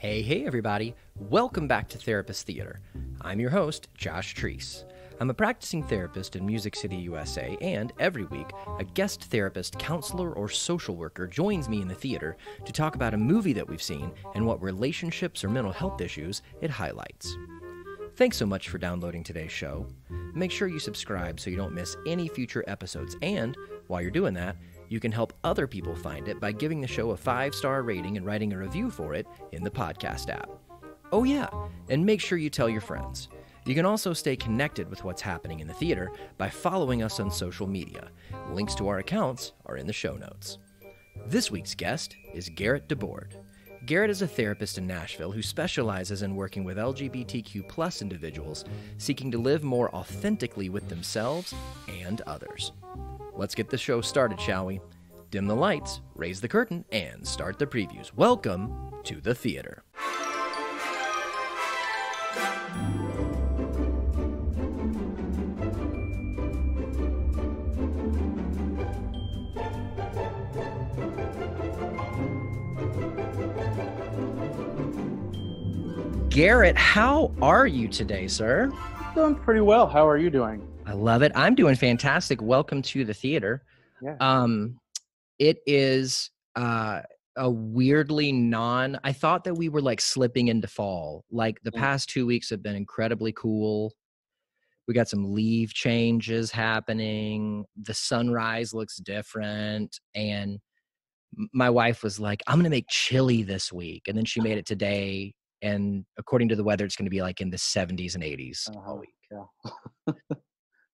Hey everybody, welcome back to Therapist Theater. I'm your host, Josh Treese. I'm a practicing therapist in Music City, USA, and every week, a guest therapist, counselor, or social worker joins me in the theater to talk about a movie that we've seen and what relationships or mental health issues it highlights. Thanks so much for downloading today's show. Make sure you subscribe so you don't miss any future episodes, and while you're doing that, you can help other people find it by giving the show a 5-star rating and writing a review for it in the podcast app. Oh yeah, and make sure you tell your friends. You can also stay connected with what's happening in the theater by following us on social media. Links to our accounts are in the show notes. This week's guest is Garrette DeBord. Garrette is a therapist in Nashville who specializes in working with LGBTQ+ individuals seeking to live more authentically with themselves and others. Let's get the show started, shall we? Dim the lights, raise the curtain, and start the previews. Welcome to the theater. Garrette, how are you today, sir? Doing pretty well. How are you doing? I love it. I'm doing fantastic. Welcome to the theater. Yeah. It is a weirdly I thought that we were like slipping into fall. Like the past 2 weeks have been incredibly cool. We got some leaf changes happening. The sunrise looks different. And my wife was like, I'm going to make chili this week. And then she made it today. And according to the weather, it's going to be like in the 70s and 80s all week. Yeah.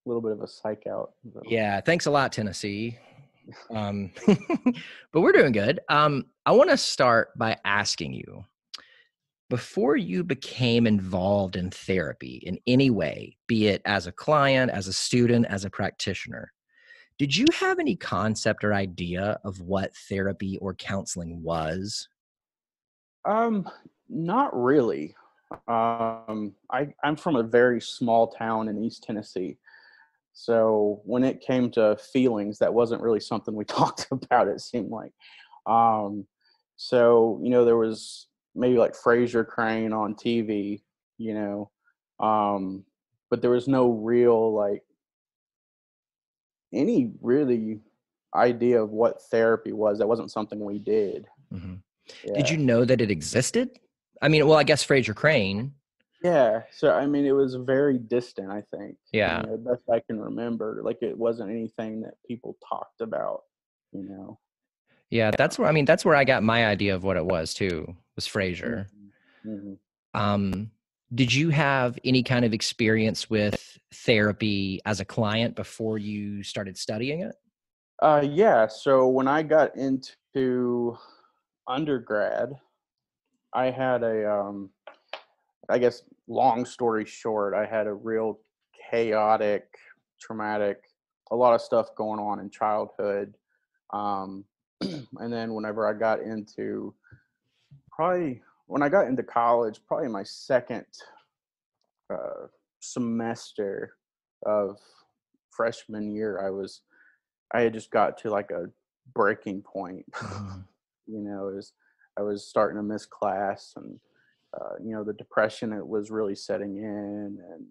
A little bit of a psych out. So. Yeah. Thanks a lot, Tennessee. But we're doing good. I want to start by asking you, before you became involved in therapy in any way, be it as a client, as a student, as a practitioner, did you have any concept or idea of what therapy or counseling was? Not really. I'm from a very small town in East Tennessee. So when it came to feelings, that wasn't really something we talked about, it seemed like. So, there was maybe like Fraser Crane on TV, but there was no real, any really idea of what therapy was. That wasn't something we did. Mm-hmm. Yeah. Did you know that it existed? I mean, well, I guess Fraser Crane. Yeah. So, it was very distant, I think. Yeah. Best I can remember. Like, it wasn't anything that people talked about, Yeah, that's where I got my idea of what it was too, was Fraser. Mm-hmm. Did you have any kind of experience with therapy as a client before you started studying it? Yeah. So when I got into undergrad, I had I guess long story short, I had a real chaotic, traumatic, a lot of stuff going on in childhood. And then whenever I got into college, probably my second semester of freshman year, I had just got to like a breaking point. I was starting to miss class, and the depression, it was really setting in, and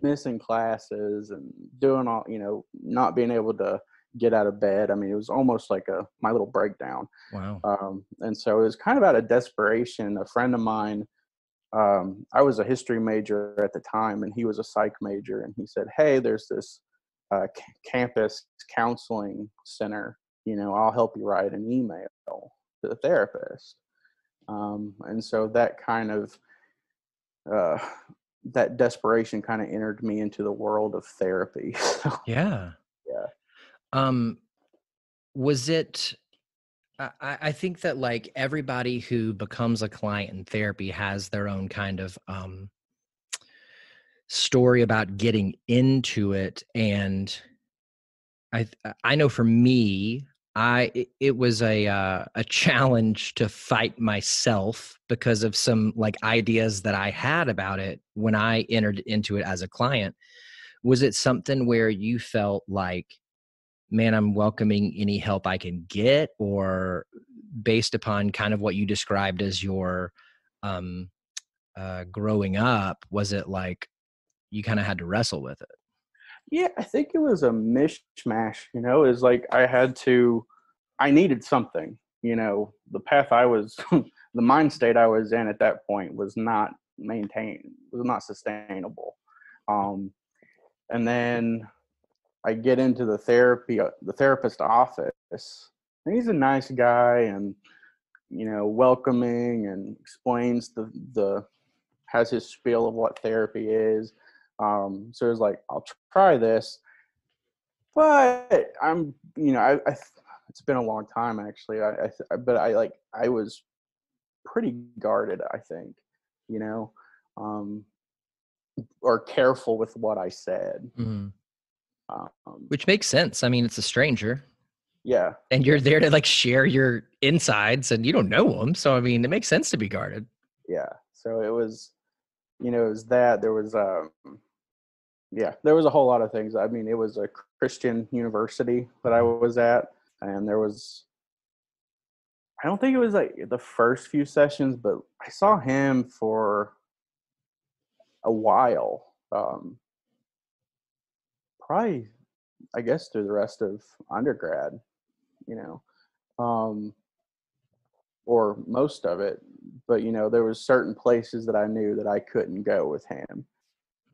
missing classes and doing all, not being able to get out of bed. It was almost like my little breakdown. Wow. And so it was kind of out of desperation. A friend of mine, I was a history major at the time, and he was a psych major, and he said, hey, there's this campus counseling center, I'll help you write an email to the therapist. And so that kind of that desperation kind of entered me into the world of therapy. Yeah. Was it, I think that like everybody who becomes a client in therapy has their own kind of story about getting into it. And I know for me, it was a challenge to fight myself because of some like ideas that I had about it when I entered into it as a client. Was it something where you felt like, man, I'm welcoming any help I can get, or based upon kind of what you described as your um, growing up? Was it like you kind of had to wrestle with it? Yeah, I think it was a mishmash, it was like I needed something, the path I was, the mind state I was in at that point was not was not sustainable. Um, and then I get into the therapist office, and he's a nice guy and, welcoming and explains has his spiel of what therapy is. So it's like, I'll try this, but it's been a long time actually. But I was pretty guarded, I think, you know, um, or careful with what I said. Mhm. Um, Which makes sense. I mean, it's a stranger, yeah, and you're there to like share your insides, and you don't know them. So I mean, it makes sense to be guarded. yeah. So it was, it was that there was, yeah, there was a whole lot of things. I mean, it was a Christian university that I was at, and there was, I don't think it was like the first few sessions, but I saw him for a while. Probably, I guess, through the rest of undergrad, you know, um, or most of it. But there was certain places that I knew that I couldn't go with him.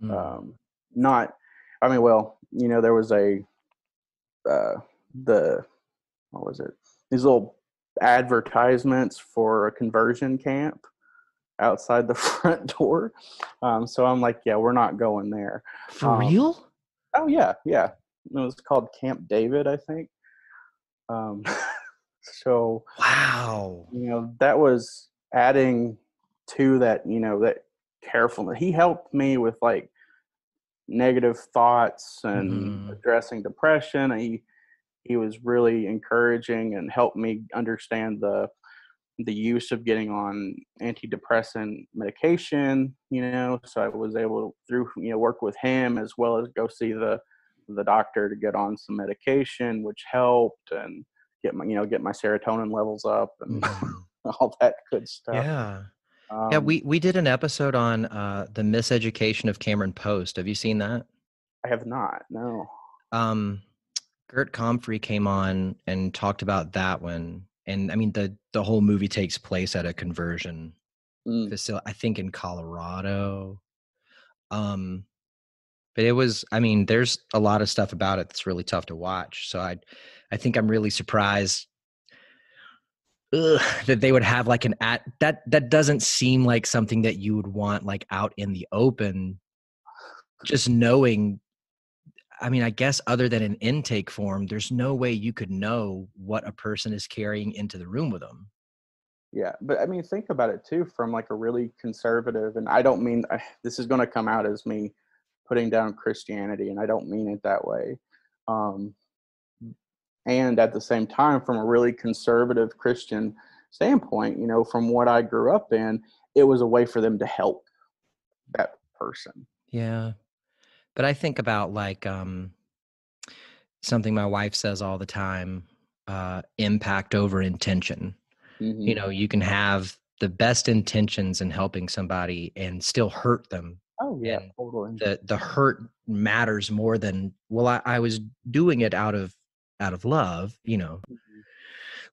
Mm. Not, I mean, well, there was uh, the what was it? These little advertisements for a conversion camp outside the front door. So I'm like, yeah, we're not going there. For Um, real? oh yeah, yeah. It was called Camp David, I think. Um, so Wow. that was adding to that. That carefulness. He helped me with like negative thoughts and Hmm. addressing depression. He was really encouraging and helped me understand the use of getting on antidepressant medication, so I was able to, through, work with him as well as go see the doctor to get on some medication, which helped, and get my serotonin levels up and Hmm. all that good stuff. Yeah. Yeah, Um, we did an episode on the miseducation of Cameron Post. Have you seen that? I have not, no. Um, Gert Comfrey came on and talked about that one. And I mean, the whole movie takes place at a conversion Mm, facility, I think in Colorado. Um, but it was, I mean, there's a lot of stuff about it that's really tough to watch. So I think I'm really surprised that they would have like an at that doesn't seem like something that you would want like out in the open. Just knowing, I mean, I guess other than an intake form, there's no way you could know what a person is carrying into the room with them. yeah, but I mean, think about it too from like a really conservative, and I don't mean this is going to come out as me putting down Christianity, and I don't mean it that way. Um, and at the same time, from a really conservative Christian standpoint, from what I grew up in, it was a way for them to help that person. Yeah. But I think about like something my wife says all the time, impact over intention. Hmm. You know, you can have the best intentions in helping somebody and still hurt them. Oh yeah, And totally. the hurt matters more than, well, I was doing it out of love, you know. Mhm.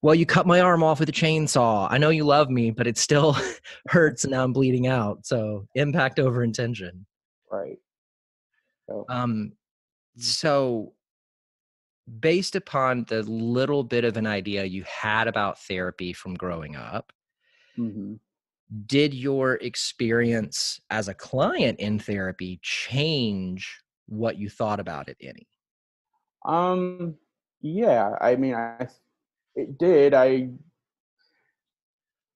Well, you cut my arm off with a chainsaw. I know you love me, but it still hurts and now I'm bleeding out. So impact over intention. Right. So, Um, so based upon the little bit of an idea you had about therapy from growing up, mm-hmm. did your experience as a client in therapy change what you thought about it any? um, yeah. I mean, it did. I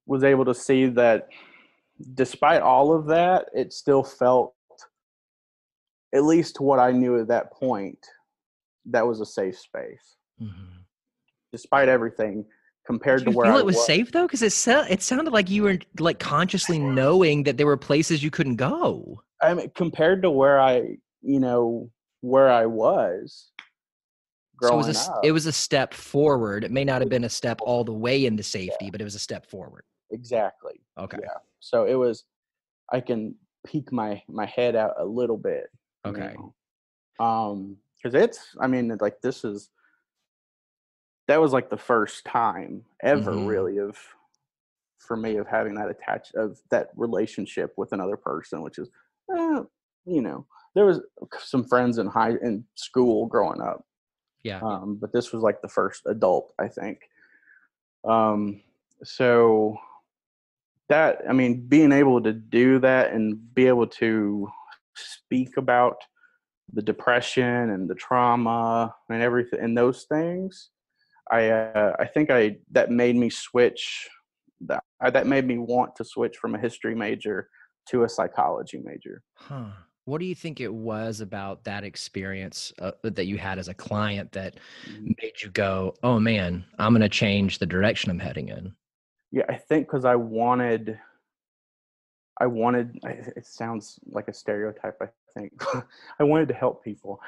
was able to see that despite all of that, it still felt, at least what I knew at that point, that was a safe space, Mhm. despite everything, Did compared to you where feel I it was was. safe though? Because it sounded like you were like consciously knowing that there were places you couldn't go. I mean, compared to where I was So growing it up. was a step forward. It may not have been a step all the way into safety, but it was a step forward. exactly. Okay. Yeah. So it was, I can peek my head out a little bit, Okay. because I mean, like that was like the first time ever Mm-hmm. really for me of having that relationship with another person, which is, uh, there was some friends in school growing up, Yeah. but this was like the first adult, I think. Um, so that, I mean, being able to do that and be able to speak about the depression and the trauma and everything and those things, I think that made me that made me want to switch from a history major to a psychology major. Huh. What do you think it was about that experience that you had as a client that Mhm. made you go, oh man, I'm going to change the direction I'm heading in? Yeah, I think because it sounds like a stereotype, I think. I wanted to help people.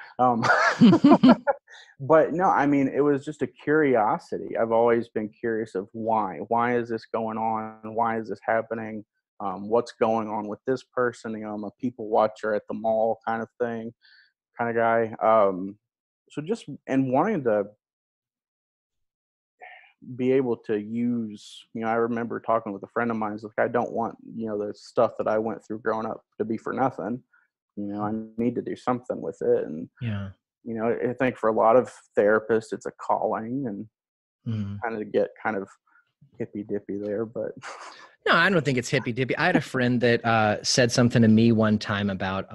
But no, I mean, it was just a curiosity. I've always been curious of why. Why is this going on? Why is this happening? What's going on with this person? I'm a people watcher at the mall kind of thing, kind of guy. So just and wanting to be able to use, I remember talking with a friend of mine. He's like, I don't want, the stuff that I went through growing up to be for nothing. I need to do something with it. And, Yeah. I think for a lot of therapists, it's a calling and Mhm. kind of get kind of hippy dippy there, but No, I don't think it's hippy dippy. I had a friend that said something to me one time about,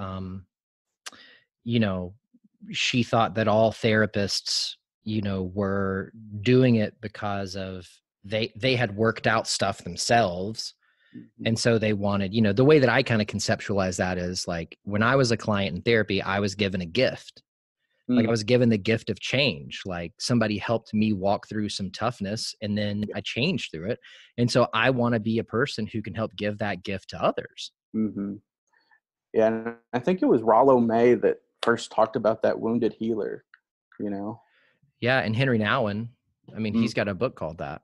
you know, she thought that all therapists, were doing it because of they had worked out stuff themselves. Mhm. And so they wanted, the way that I kind of conceptualize that is like when I was a client in therapy, I was given a gift. Like I Mm, was given the gift of change. Like somebody helped me walk through some toughness and then yeah. I changed through it. And so I want to be a person who can help give that gift to others. Hmm. Yeah. And I think it was Rollo May that first talked about that wounded healer, you know? Yeah. And Henry Nouwen, I mean, he's got Mhm. a book called that.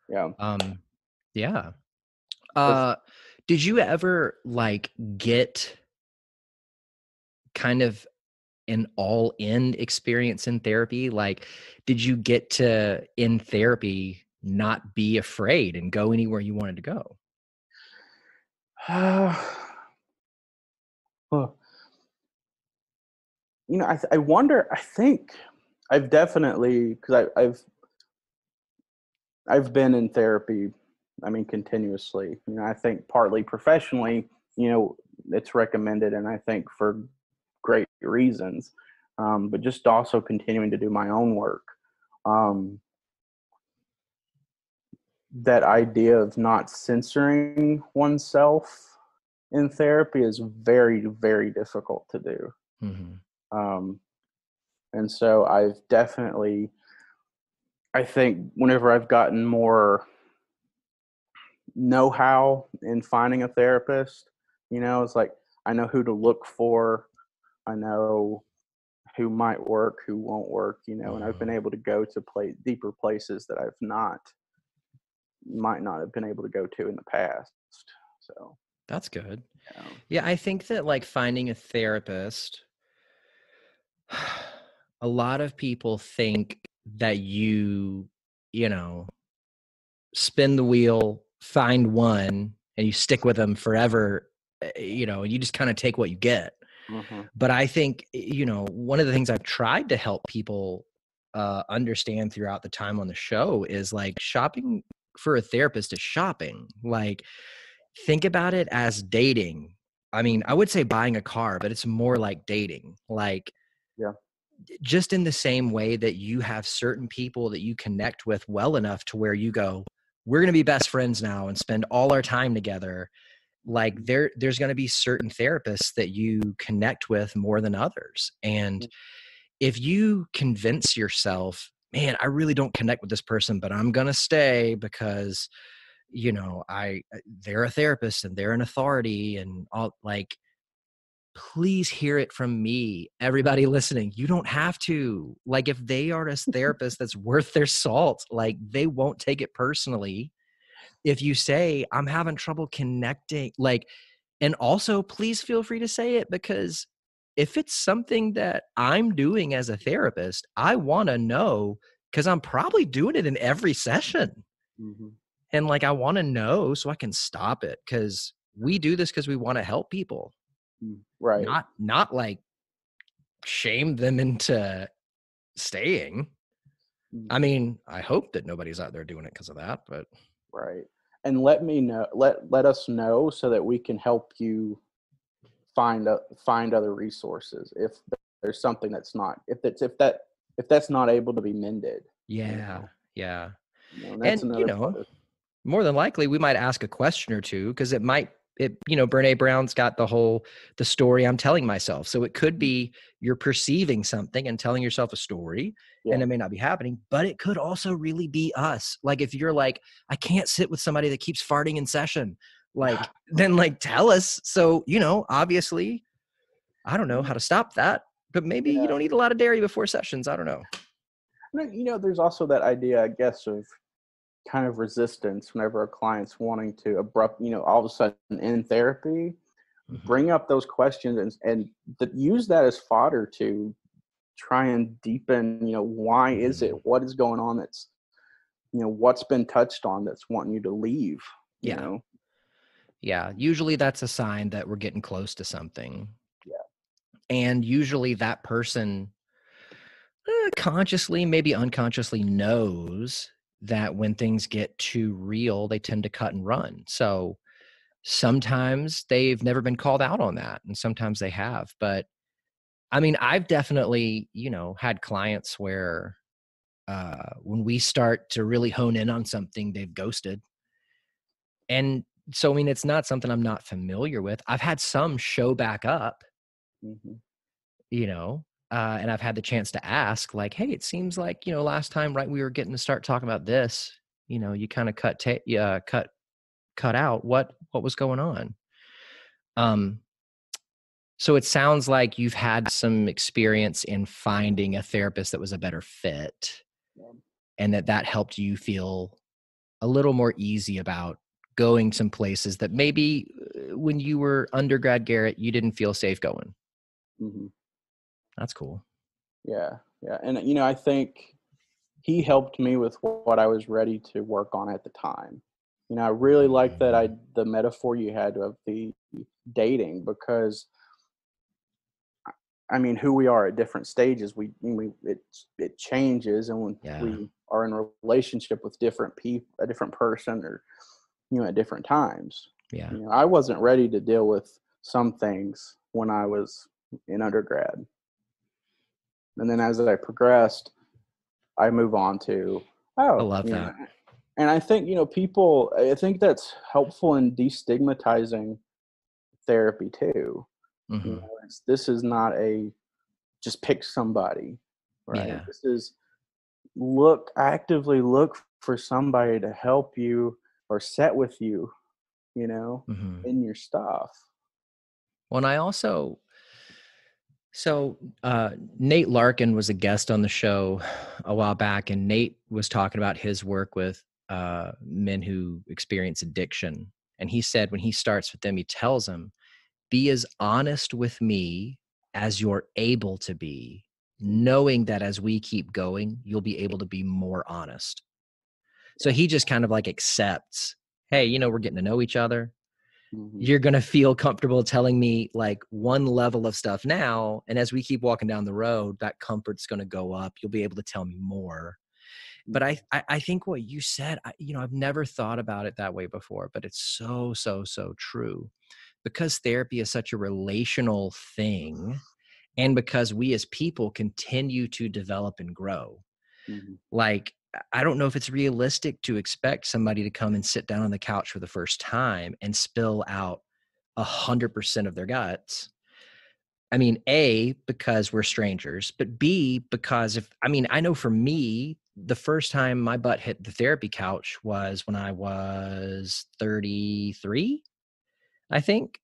Yeah. Um, yeah. That's, Uh, did you ever like get kind of an all in experience in therapy? Like, did you get to, in therapy, not be afraid and go anywhere you wanted to go? well, I wonder, I think I've definitely, because I've been in therapy, I mean, continuously. I think partly professionally, it's recommended, and I think for great reasons, but just also continuing to do my own work. Um, that idea of not censoring oneself in therapy is very, very difficult to do. Hmm. Um, and so I think whenever I've gotten more know-how in finding a therapist, it's like I know who to look for. I know who might work, who won't work, and I've been Hmm. able to go to deeper places that might not have been able to go to in the past. So, That's good. yeah. Yeah, I think that like finding a therapist, a lot of people think that you know, spin the wheel, find one, and you stick with them forever, and you just kind of take what you get. Mhm. But I think, one of the things I've tried to help people understand throughout the time on the show is like shopping for a therapist is shopping. Like, think about it as dating. I mean, I Mhm. would say buying a car, but it's more like dating. Like, Yeah. just in the same way that you have certain people that you connect with well enough to where you go, we're going to be best friends now and spend all our time together. Like Mhm. there's going to be certain therapists that you connect with more than others. And if you convince yourself, man, I really don't connect with this person, but I'm going to stay because, they're a therapist and they're an authority and all, like, please hear it from me, everybody listening. You don't have to. Like, if they are a therapist that's worth their salt, like, they won't take it personally. if you say, I'm having trouble connecting, like, and also please feel free to say it, because if it's something that I'm doing as a therapist, I want to know, because I'm probably doing it in every session. Mm-hmm. And like, I want to know so I can stop it, because we do this because we want to help people, Right. not like shame them into staying. I mean, I hope that nobody's out there doing it because of that, but Right. And let me know, let us know so that we can help you find other resources if there's something that's not, if that's not able to be mended. yeah, yeah. And that's And, another part of. more than likely we might ask a question or two, because Brene Brown's got the story I'm telling myself. So it could be you're perceiving something and telling yourself a story, and it may not be happening, but it could also really be us. Like if you're like, I can't sit with somebody that keeps farting in session, like, then like tell us. So, obviously I don't know how to stop that, but maybe you don't eat a lot of dairy before sessions. I don't know. There's also that idea, I guess, of kind of resistance whenever a client's wanting to all of a sudden in therapy, bring up those questions and use that as fodder to try and deepen, why is it, what is going on, that's, what's been touched on that's wanting you to leave, you Yeah. Usually that's a sign that we're getting close to something. Yeah. And usually that person consciously, maybe unconsciously, knows that when things get too real, they tend to cut and run. So sometimes they've never been called out on that, and sometimes they have. But I mean, I've definitely, had clients where when we start to really hone in on something, they've ghosted. And so, I mean, it's not something I'm not familiar with. I've had some show back up, Mm-hmm. And I've had the chance to ask, like, hey, it seems like, last time, right, we were getting to start talking about this, you kind of cut out what was going on. So it sounds like you've had some experience in finding a therapist that was a better fit, and that helped you feel a little more easy about going some places that maybe when you were undergrad, Garrett, you didn't feel safe going. Mm-hmm. That's cool. Yeah. And I think he helped me with what I was ready to work on at the time. I really like the metaphor you had of the dating, because I mean, who we are at different stages, it changes, and when we are in a relationship with different people, a different person, or at different times. Yeah. I wasn't ready to deal with some things when I was in undergrad, and then as I progressed, I move on to I love that. and I think people. I think that's helpful in destigmatizing therapy too. Mm-hmm. This is not a just pick somebody, right? Yeah. This is actively look for somebody to help you or set with you, Mm-hmm. in your stuff. Well, and I also, Nate Larkin was a guest on the show a while back, and Nate was talking about his work with men who experience addiction. And he said when he starts with them, he tells them, be as honest with me as you're able to be, knowing that as we keep going, you'll be able to be more honest. So he just kind of like accepts, hey, we're getting to know each other. Mm-hmm. You're going to feel comfortable telling me like one level of stuff now. And as we keep walking down the road, that comfort's going to go up. You'll be able to tell me more. But I think what you said, I've never thought about it that way before, but it's so, so, so true. Because therapy is such a relational thing, and because we as people continue to develop and grow, Mm-hmm. like, I don't know if it's realistic to expect somebody to come and sit down on the couch for the first time and spill out 100% of their guts. I mean, A, because we're strangers, but B, because I know for me, the first time my butt hit the therapy couch was when I was 33, I think.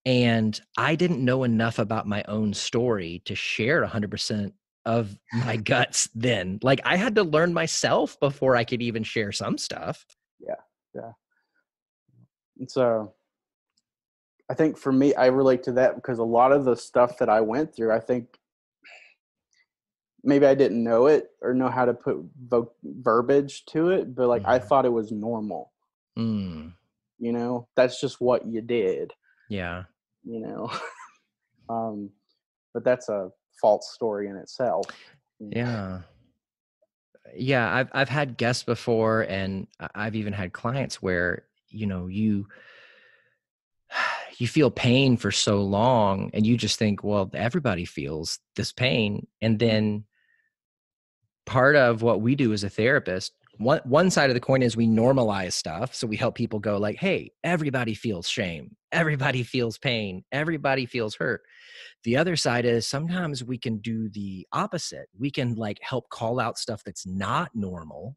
And I didn't know enough about my own story to share 100% of my guts then. Like, I had to learn myself before I could even share some stuff. Yeah. it's I think for me, I relate to that because a lot of the stuff that I went through, I think maybe I didn't know it or know how to put verbiage to it, but like I thought it was normal. Mm. You know, that's just what you did. Yeah. You know, but that's a false story in itself. Yeah. Yeah, I've had guests before, and I've even had clients where, you know, you feel pain for so long and you just think, well, everybody feels this pain. And then part of what we do as a therapist, one side of the coin is we normalize stuff. So we help people go like, hey, everybody feels shame. Everybody feels pain. Everybody feels hurt. The other side is sometimes we can do the opposite. We can like help call out stuff that's not normal,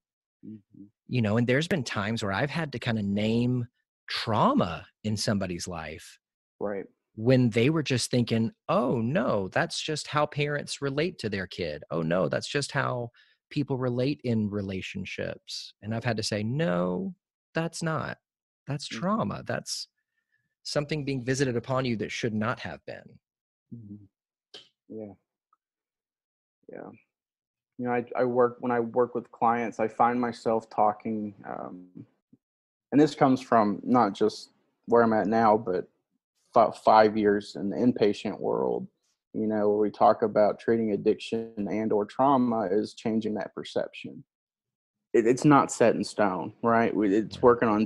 you know, and there's been times where I've had to kind of name trauma in somebody's life. Right. When they were just thinking, oh no, that's just how parents relate to their kid. Oh no, that's just how people relate in relationships. And I've had to say, no, that's not. That's trauma. That's something being visited upon you that should not have been. Yeah. Yeah. You know, when I work with clients, I find myself talking, and this comes from not just where I'm at now, but 5 years in the inpatient world, you know, where we talk about treating addiction and or trauma is changing that perception. It's not set in stone, right? It's working on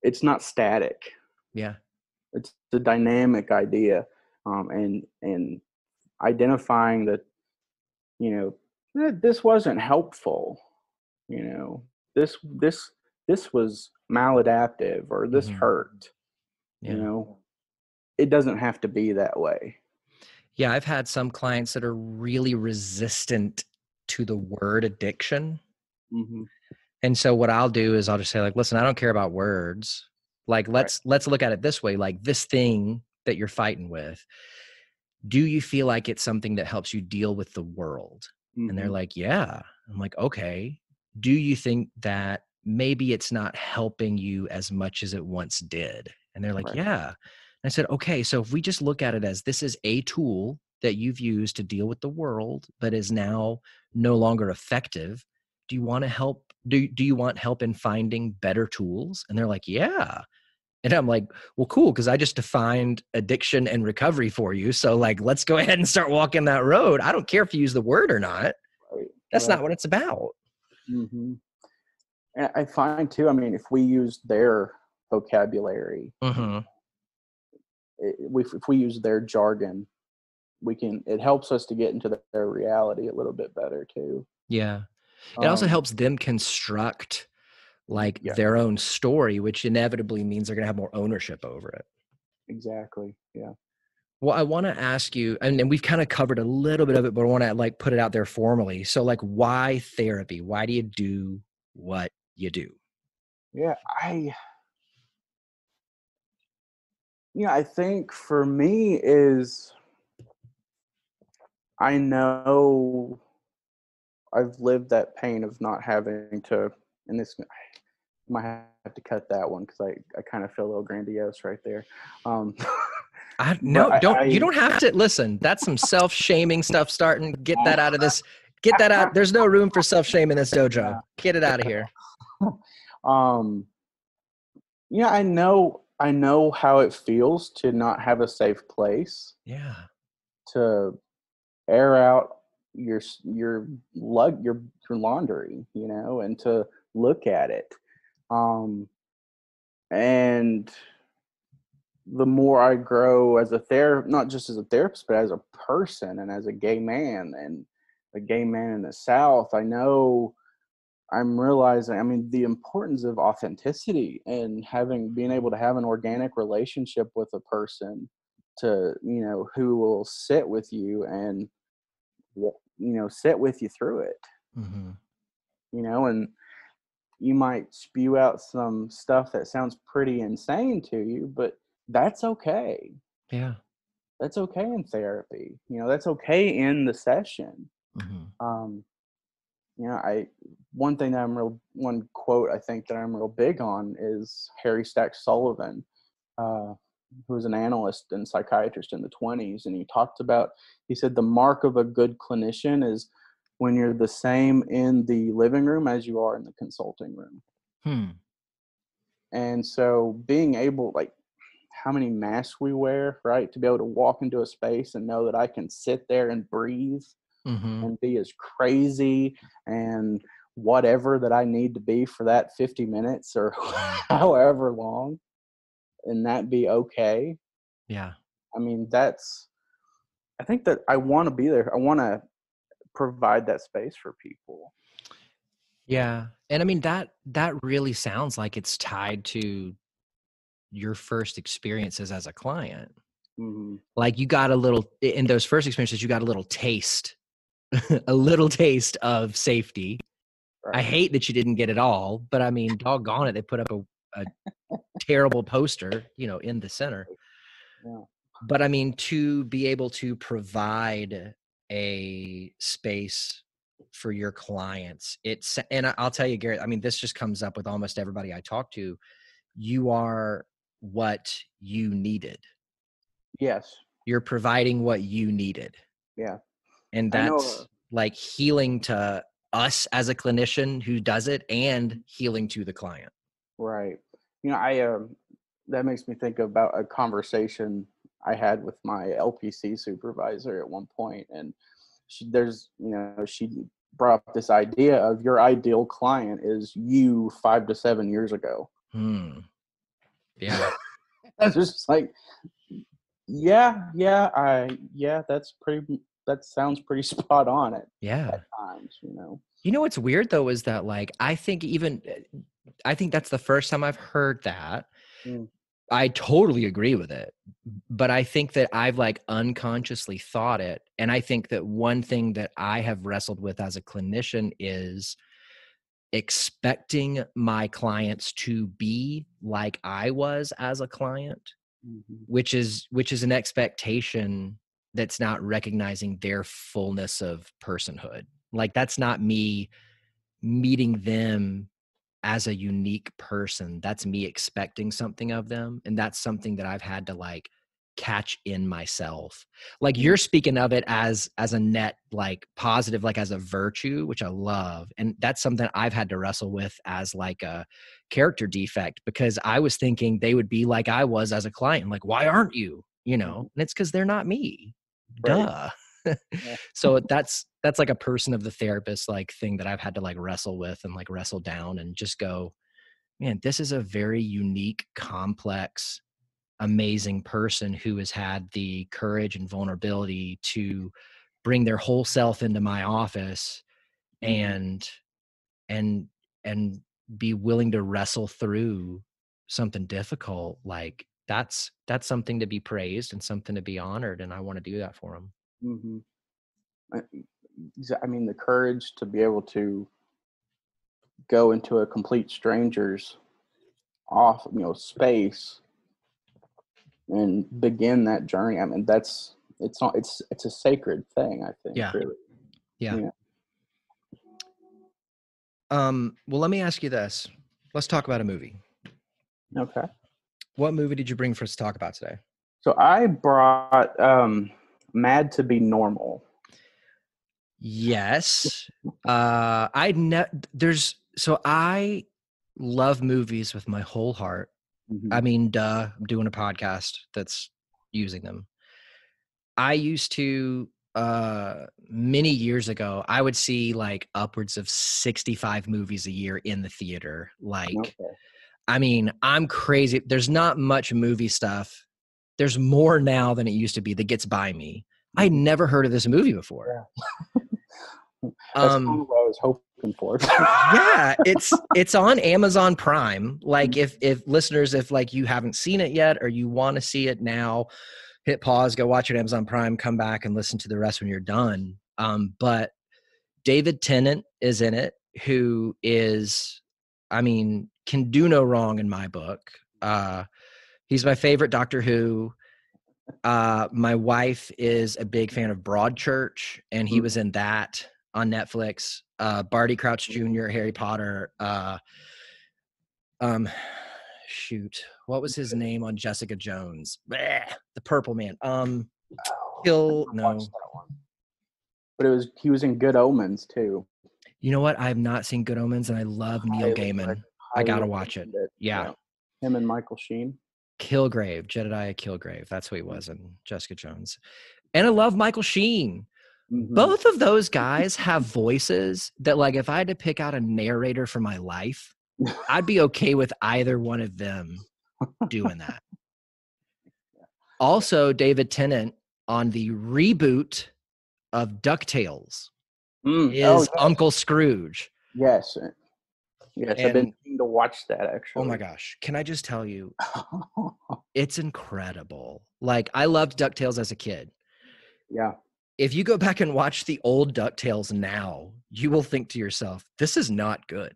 it's not static. Yeah. It's a dynamic idea, and identifying that, you know, this wasn't helpful, you know, this was maladaptive or this hurt, you Yeah. know, it doesn't have to be that way. Yeah. I've had some clients that are really resistant to the word addiction. And so what I'll do is I'll just say like, listen, I don't care about words. Like, let's look at it this way. Like this thing that you're fighting with, do you feel like it's something that helps you deal with the world? And they're like, yeah. I'm like, okay. Do you think that maybe it's not helping you as much as it once did? And they're like, Right. yeah. And I said, okay, so if we just look at it as this is a tool that you've used to deal with the world, but is now no longer effective, do you want to help? Do you want help in finding better tools? And they're like, yeah. And I'm like, well, cool, because I just defined addiction and recovery for you. So like, let's go ahead and start walking that road. I don't care if you use the word or not. Right. That's not what it's about. And I find too, I mean, if we use their vocabulary, if we use their jargon, it helps us to get into their reality a little bit better too. Yeah. It also helps them construct like Yeah, their own story, which inevitably means they're going to have more ownership over it. exactly. Yeah. Well, I want to ask you, and we've kind of covered a little bit of it, but I want to like put it out there formally. So like, why therapy? Why do you do what you do? Yeah. I think for me is I know I've lived that pain of not having to, and this might have to cut that one because I kind of feel a little grandiose right there. No, But you don't have to listen. That's some self-shaming stuff starting. Get that out of this. Get that out. There's no room for self-shame in this dojo. Get it out of here. Yeah, I know how it feels to not have a safe place. Yeah. To air out your laundry, you know, and to look at it. And the more I grow as not just as a therapist, but as a person and as a gay man and a gay man in the South, I'm realizing, I mean, the importance of authenticity and being able to have an organic relationship with a person who will sit with you and, sit with you through it, and you might spew out some stuff that sounds pretty insane to you, but that's okay. Yeah. That's okay in therapy. That's okay in the session. One thing that one quote I think that I'm real big on is Harry Stack Sullivan, who was an analyst and psychiatrist in the 20s. And he said, the mark of a good clinician is when you're the same in the living room as you are in the consulting room. And so being able, like, how many masks we wear, right? To be able to walk into a space and know that I can sit there and breathe and be as crazy and whatever that I need to be for that 50 minutes or however long, and that be okay. Yeah. I mean, I think that I want to be there. I want to provide that space for people. Yeah. And I mean, that really sounds like it's tied to your first experiences as a client. Mm-hmm. Like you got in those first experiences, you got a little taste, a little taste of safety. Right. I hate that you didn't get it all, but I mean, doggone it, they put up a terrible poster, in the center. Yeah. But I mean, to be able to provide a space for your clients, and I'll tell you, Garrett, I mean, this just comes up with almost everybody I talk to. You are what you needed. Yes. You're providing what you needed. Yeah. And that's like healing to us as a clinician who does it and healing to the client. Right. That makes me think about a conversation I had with my LPC supervisor at one point, and she brought up this idea of your ideal client is you 5 to 7 years ago. Yeah. I was just like, that sounds pretty spot on at times, You know what's weird though is that, like, I think that's the first time I've heard that. I totally agree with it, but I think that I've like unconsciously thought it. And I think that one thing that I have wrestled with as a clinician is expecting my clients to be like I was as a client, which is an expectation that's not recognizing their fullness of personhood. Like, that's not me meeting them as a unique person. That's me expecting something of them. And that's something that I've had to like catch in myself. Like, you're speaking of it as a net, like positive, like as a virtue, which I love. And that's something I've had to wrestle with as like a character defect, because I was thinking they would be like I was as a client. Like, why aren't you? And it's because they're not me. Right. Duh. So that's like a person of the therapist like thing that I've had to like wrestle with and like wrestle down and just go, man, this is a very unique, complex, amazing person who has had the courage and vulnerability to bring their whole self into my office and be willing to wrestle through something difficult. Like, that's something to be praised and something to be honored. And I want to do that for them. Mm-hmm. I mean, the courage to be able to go into a complete stranger's space and begin that journey. I mean, it's a sacred thing, I think. Yeah. Really. Yeah. Well, let me ask you this. Let's talk about a movie. Okay. What movie did you bring for us to talk about today? So I brought Mad to Be Normal. Yes. I love movies with my whole heart. I mean, I'm doing a podcast that's using them. I used to, many years ago, I would see like upwards of 65 movies a year in the theater. Like, I mean, I'm crazy. There's not much movie stuff. There's more now than it used to be that gets by me. I'd never heard of this movie before. That's kind of what I was hoping for. Yeah, it's on Amazon Prime. Like, if listeners, if like you haven't seen it yet or you want to see it now, hit pause, go watch it on Amazon Prime, come back and listen to the rest when you're done. But David Tennant is in it, who is, I mean, can do no wrong in my book. He's my favorite Doctor Who. My wife is a big fan of Broadchurch, and he was in that. on Netflix. Barty Crouch Jr., Harry Potter. Shoot, what was his name on Jessica Jones? Bleh, the purple man. I Kill, never no. watched that one. But he was in Good Omens too. You know what? I have not seen Good Omens, and I love Neil Gaiman. I gotta watch it. Yeah. Him and Michael Sheen. Kilgrave, Jedediah Kilgrave. That's who he was in Jessica Jones. And I love Michael Sheen. Mm-hmm. Both of those guys have voices that, like, if I had to pick out a narrator for my life, I'd be okay with either one of them doing that. Also, David Tennant on the reboot of DuckTales is Uncle Scrooge. Yes. Yes, And, I've been meaning to watch that, actually. Oh my gosh. Can I just tell you, it's incredible. Like, I loved DuckTales as a kid. Yeah. If you go back and watch the old DuckTales now, you will think to yourself, this is not good.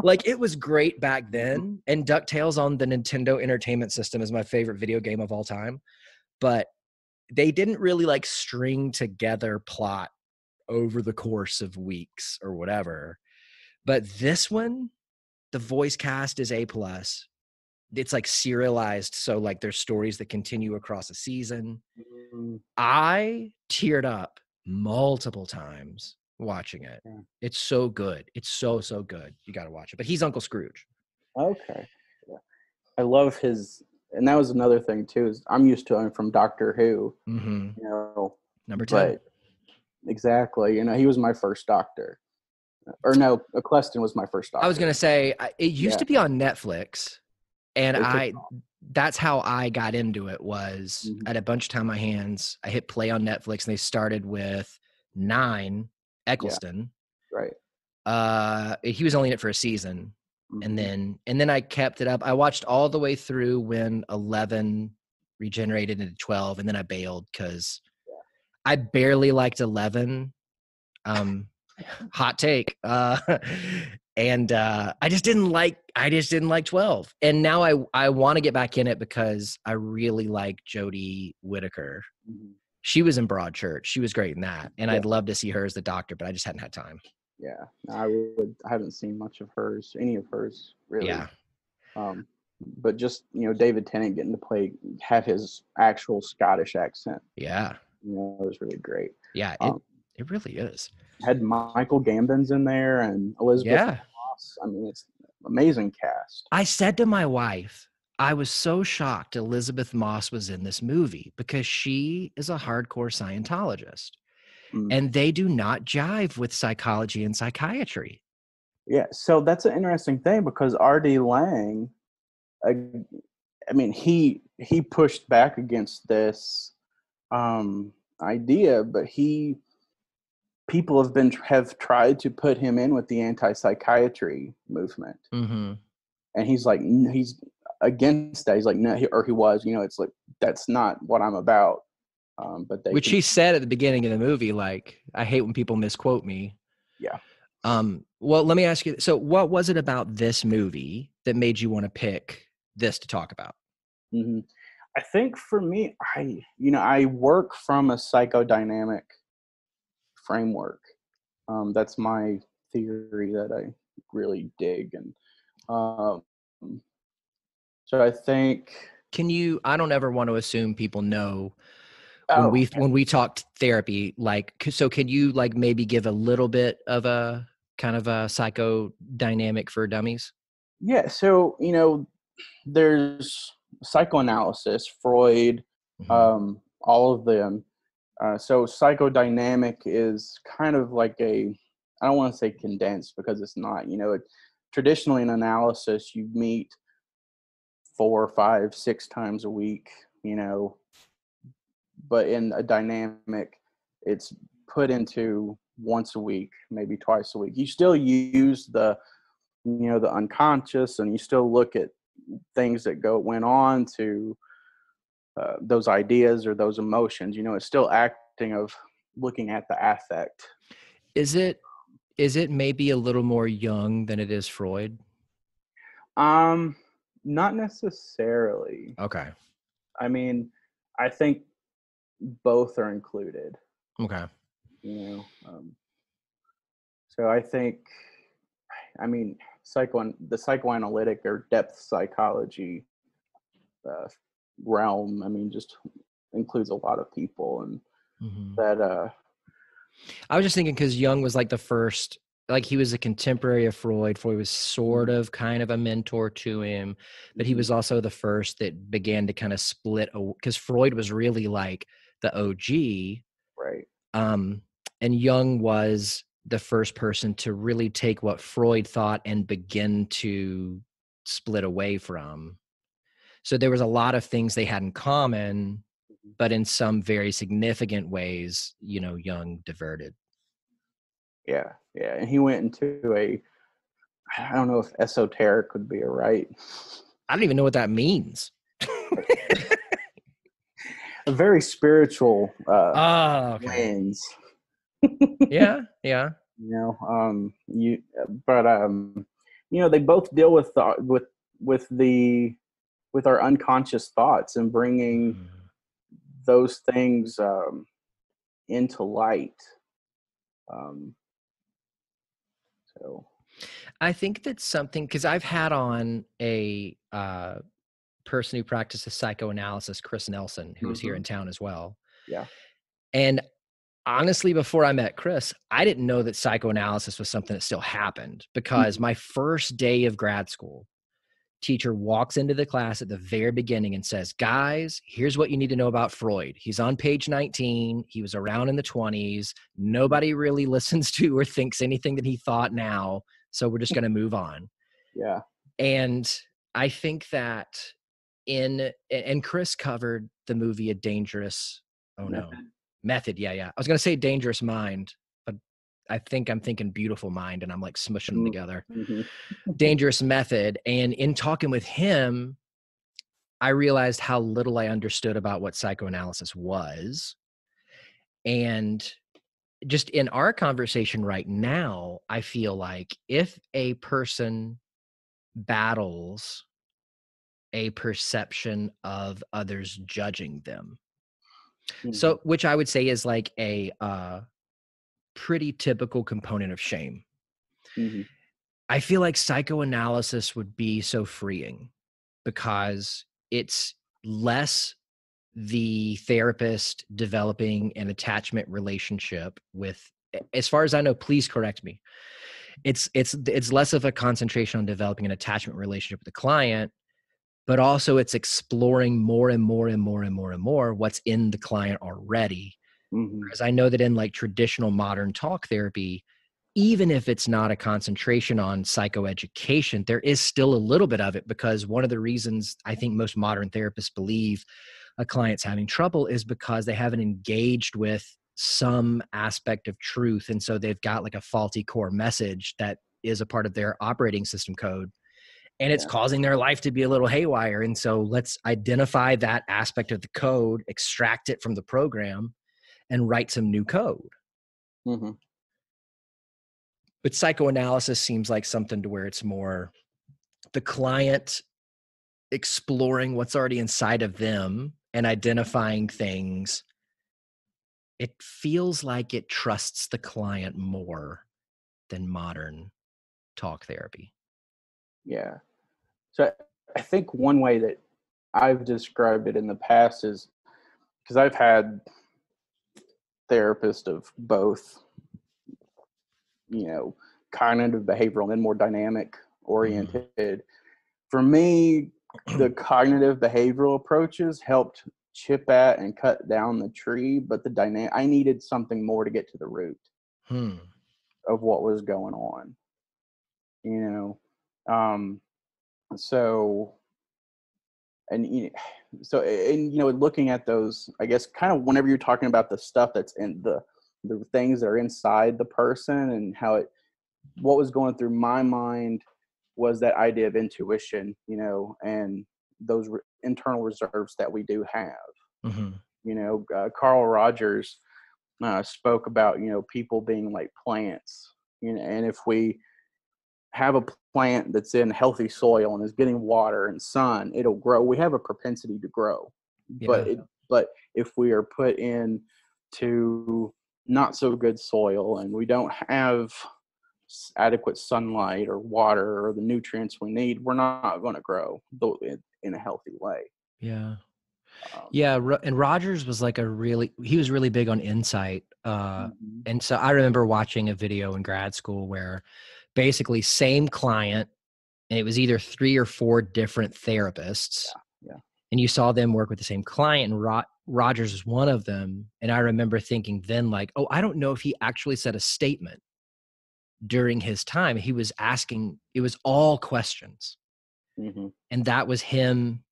Like, it was great back then, and DuckTales on the Nintendo Entertainment System is my favorite video game of all time. But they didn't really, like, string together plot over the course of weeks or whatever. But this one, the voice cast is A+. It's like serialized, so like there's stories that continue across a season. Mm-hmm. I teared up multiple times watching it. Yeah. It's so good. It's so good. You got to watch it. But he's Uncle Scrooge. Okay. Yeah. I love his, and that was another thing too, is I'm used to him from Doctor Who. Mm-hmm. You know, number 10. Exactly. You know, he was my first Doctor. Or no, Eccleston was my first Doctor. I was going to say, it used to be on Netflix. And that's how I got into it, was I had a bunch of time on my hands. I hit play on Netflix, and they started with 9, Eccleston. Yeah, right. He was only in it for a season. Mm-hmm. And then I kept it up. I watched all the way through when 11 regenerated into 12, and then I bailed because I barely liked 11. Hot take. And I just didn't like 12. And now I want to get back in it because I really like Jodie Whittaker. Mm-hmm. She was in Broadchurch. She was great in that. And I'd love to see her as the Doctor, but I just hadn't had time. Yeah. I haven't seen much of hers, any of hers, really. Yeah. But just, you know, David Tennant getting to have his actual Scottish accent. Yeah. You know, it was really great. Yeah, it really is. Had Michael Gambon's in there and Elizabeth Moss. I mean, it's an amazing cast. I said to my wife, I was so shocked Elizabeth Moss was in this movie because she is a hardcore Scientologist. And they do not jive with psychology and psychiatry. Yeah, so that's an interesting thing because R.D. Laing, I mean, he pushed back against this idea, but people have tried to put him in with the anti-psychiatry movement. Mm-hmm. And he's like, he's against that. He's like, no, he was, you know, it's like, that's not what I'm about. Which he said at the beginning of the movie, like, I hate when people misquote me. Yeah. Well, let me ask you, so what was it about this movie that made you want to pick this to talk about? Mm-hmm. I think for me, I work from a psychodynamic framework. That's my theory that I really dig. And so I think... I don't ever want to assume people know when we talked therapy, like, so can you like maybe give a little bit of a kind of a psychodynamic for dummies? Yeah. So, you know, there's psychoanalysis, Freud, mm-hmm. All of them. So psychodynamic is kind of like I don't want to say condensed because it's not, you know, traditionally in analysis, you meet 4, 5, 6 times a week, you know, but in a dynamic, it's put into once a week, maybe twice a week. You still use the unconscious, and you still look at things that went on to those ideas or those emotions. You know, it's still acting of looking at the affect. Is it maybe a little more Jung than it is Freud? Not necessarily. Okay. I mean, I think both are included. Okay. you know. So I think, I mean, the psychoanalytic or depth psychology uh, realm, I mean, just includes a lot of people, and Mhm. that I was just thinking because Jung was like the first, like he was a contemporary of Freud. Freud was sort mhm, of kind of a mentor to him, but he mhm, was also the first that began to kind of split because Freud was really like the OG, right, um, and Jung was the first person to really take what Freud thought and begin to split away from. So there was a lot of things they had in common, mhm. but in some very significant ways, Jung diverted. Yeah, yeah, and he went into I don't know if esoteric would be a right, I don't even know what that means. a very spiritual Oh, okay. lens. Yeah, yeah. You know, but they both deal with with the with our unconscious thoughts and bringing Mhm. those things into light. Um, so, I think that's something because I've had on a person who practices psychoanalysis, Chris Nelson, who was here hmm in town as well. yeah, And honestly, before I met Chris, I didn't know that psychoanalysis was something that still happened because hmm my first day of grad school, teacher walks into the class at the very beginning and says, guys, here's what you need to know about Freud. He's on page 19. He was around in the 20s. Nobody really listens to or thinks anything that he thought now. So we're just going to move on. yeah, And I think that and Chris covered the movie A Dangerous, oh no, method. Method. Yeah, yeah. I was going to say Dangerous Mind, but I think I'm thinking Beautiful Mind and I'm like smushing them together. Mm-hmm. Dangerous Method. And in talking with him, I realized how little I understood about what psychoanalysis was. And just in our conversation right now, I feel like if a person battles a perception of others judging them, hmm so which I would say is like a pretty typical component of shame. hmm I feel like psychoanalysis would be so freeing because it's less the therapist developing an attachment relationship with, as far as I know, please correct me, it's less of a concentration on developing an attachment relationship with the client, but also it's exploring more and more and more and more and more what's in the client already. hmm Whereas I know that in like traditional modern talk therapy, even if it's not a concentration on psychoeducation, there is still a little bit of it, because one of the reasons I think most modern therapists believe a client's having trouble is because they haven't engaged with some aspect of truth. And so they've got like a faulty core message that is a part of their operating system code, and it's yeah, causing their life to be a little haywire. And so let's identify that aspect of the code, extract it from the program, and write some new code. hmm But psychoanalysis seems like something to where it's more the client exploring what's already inside of them and identifying things. It feels like it trusts the client more than modern talk therapy. yeah. So I think one way that I've described it in the past is because I've had therapists of both, you know, cognitive behavioral and more dynamic Mhm. oriented. For me, the cognitive behavioral approaches helped chip at and cut down the tree, but the dynamic, I needed something more to get to the root Hmm. of what was going on, you know. So and looking at those, I guess, kind of whenever you're talking about the stuff that's in the things that are inside the person and how it what was going through my mind was that idea of intuition, and those internal reserves that we do have. Mhm. Carl Rogers spoke about people being like plants, and if we have a plant that's in healthy soil and is getting water and sun, it'll grow. We have a propensity to grow, but Yeah. but if we are put in to not so good soil and we don't have adequate sunlight or water or the nutrients we need, we're not going to grow in a healthy way. Yeah. Um, Yeah. And Rogers was like he was really big on insight. mhm. And so I remember watching a video in grad school where basically same client, and it was either 3 or 4 different therapists, Yeah. and you saw them work with the same client, and Rogers was one of them. And I remember thinking then, like, oh, I don't know if he actually said a statement during his time. He was asking, it was all questions. Hmm. And that was him,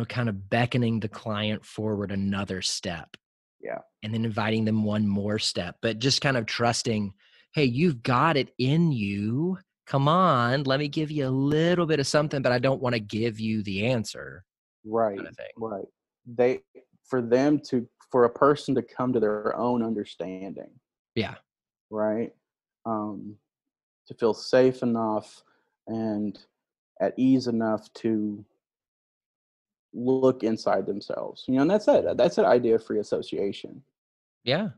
kind of beckoning the client forward another step Yeah. and then inviting them one more step, but just kind of trusting, hey, you've got it in you. Come on, let me give you a little bit of something, but I don't want to give you the answer, Right. kind of thing. Right. They, for a person to come to their own understanding, Yeah. right? Um, to feel safe enough and at ease enough to look inside themselves. And that's it. That's an idea of free association. Yeah.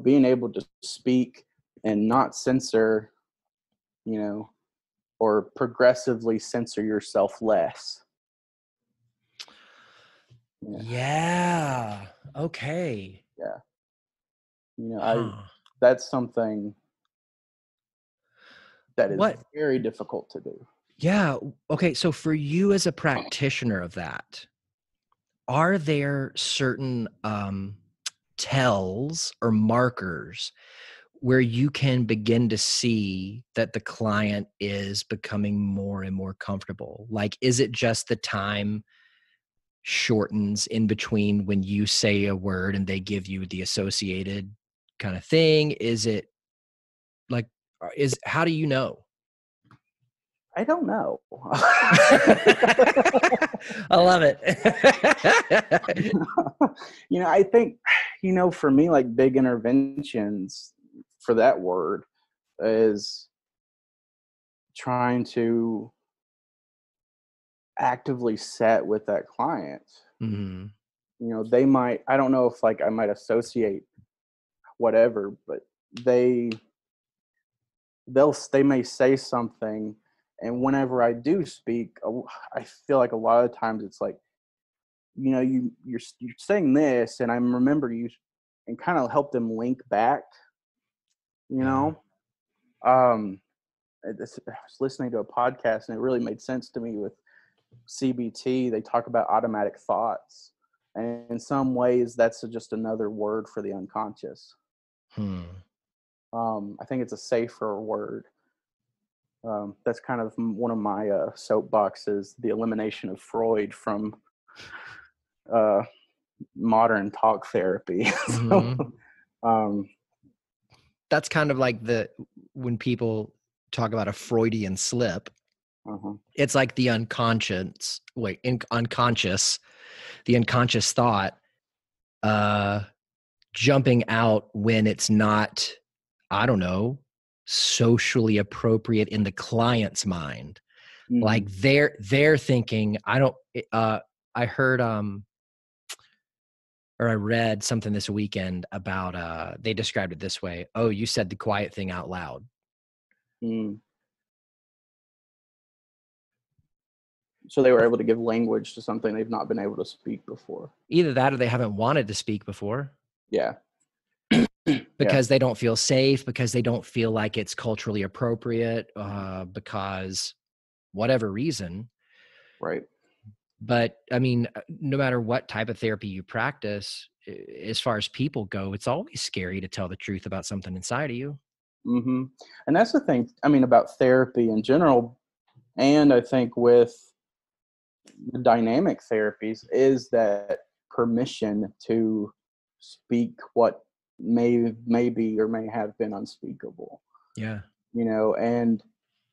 Being able to speak and not censor, you know, or progressively censor yourself less. Yeah. Yeah. Okay. Yeah. I Huh. That's something that is What? very difficult to do. Yeah. Okay. So for you as a practitioner of that, are there certain tells or markers where you can begin to see that the client is becoming more and more comfortable? Like, is it just the time shortens in between when you say a word and they give you the associated kind of thing? Is it like, how do you know? I don't know. I love it. I think, for me, like big interventions for that word is trying to actively set with that client. Mhm. I don't know if like I might associate whatever, but they they may say something, and whenever I do speak, I feel like a lot of times it's like, you're saying this, and I remember you, and kind of help them link back, you Yeah. know. I was listening to a podcast, and it really made sense to me with CBT. They talk about automatic thoughts, and in some ways, that's just another word for the unconscious. Hmm. I think it's a safer word. That's kind of one of my soapboxes: the elimination of Freud from uh, modern talk therapy. So, Mhm. um, That's kind of like when people talk about a Freudian slip, uh-huh. it's like the the unconscious thought, uh, jumping out when it's not, I don't know, socially appropriate in the client's mind. Mm, Like they're thinking, I heard, or I read something this weekend about, they described it this way. Oh, you said the quiet thing out loud. mm. So they were able to give language to something they've not been able to speak before. Either that or they haven't wanted to speak before Yeah. Yeah. because they don't feel safe, because they don't feel like it's culturally appropriate, because whatever reason. Right. But I mean, no matter what type of therapy you practice, as far as people go, it's always scary to tell the truth about something inside of you. Hmm. And that's the thing, I mean, about therapy in general, and I think with the dynamic therapies, is that permission to speak what may be or may have been unspeakable. Yeah. And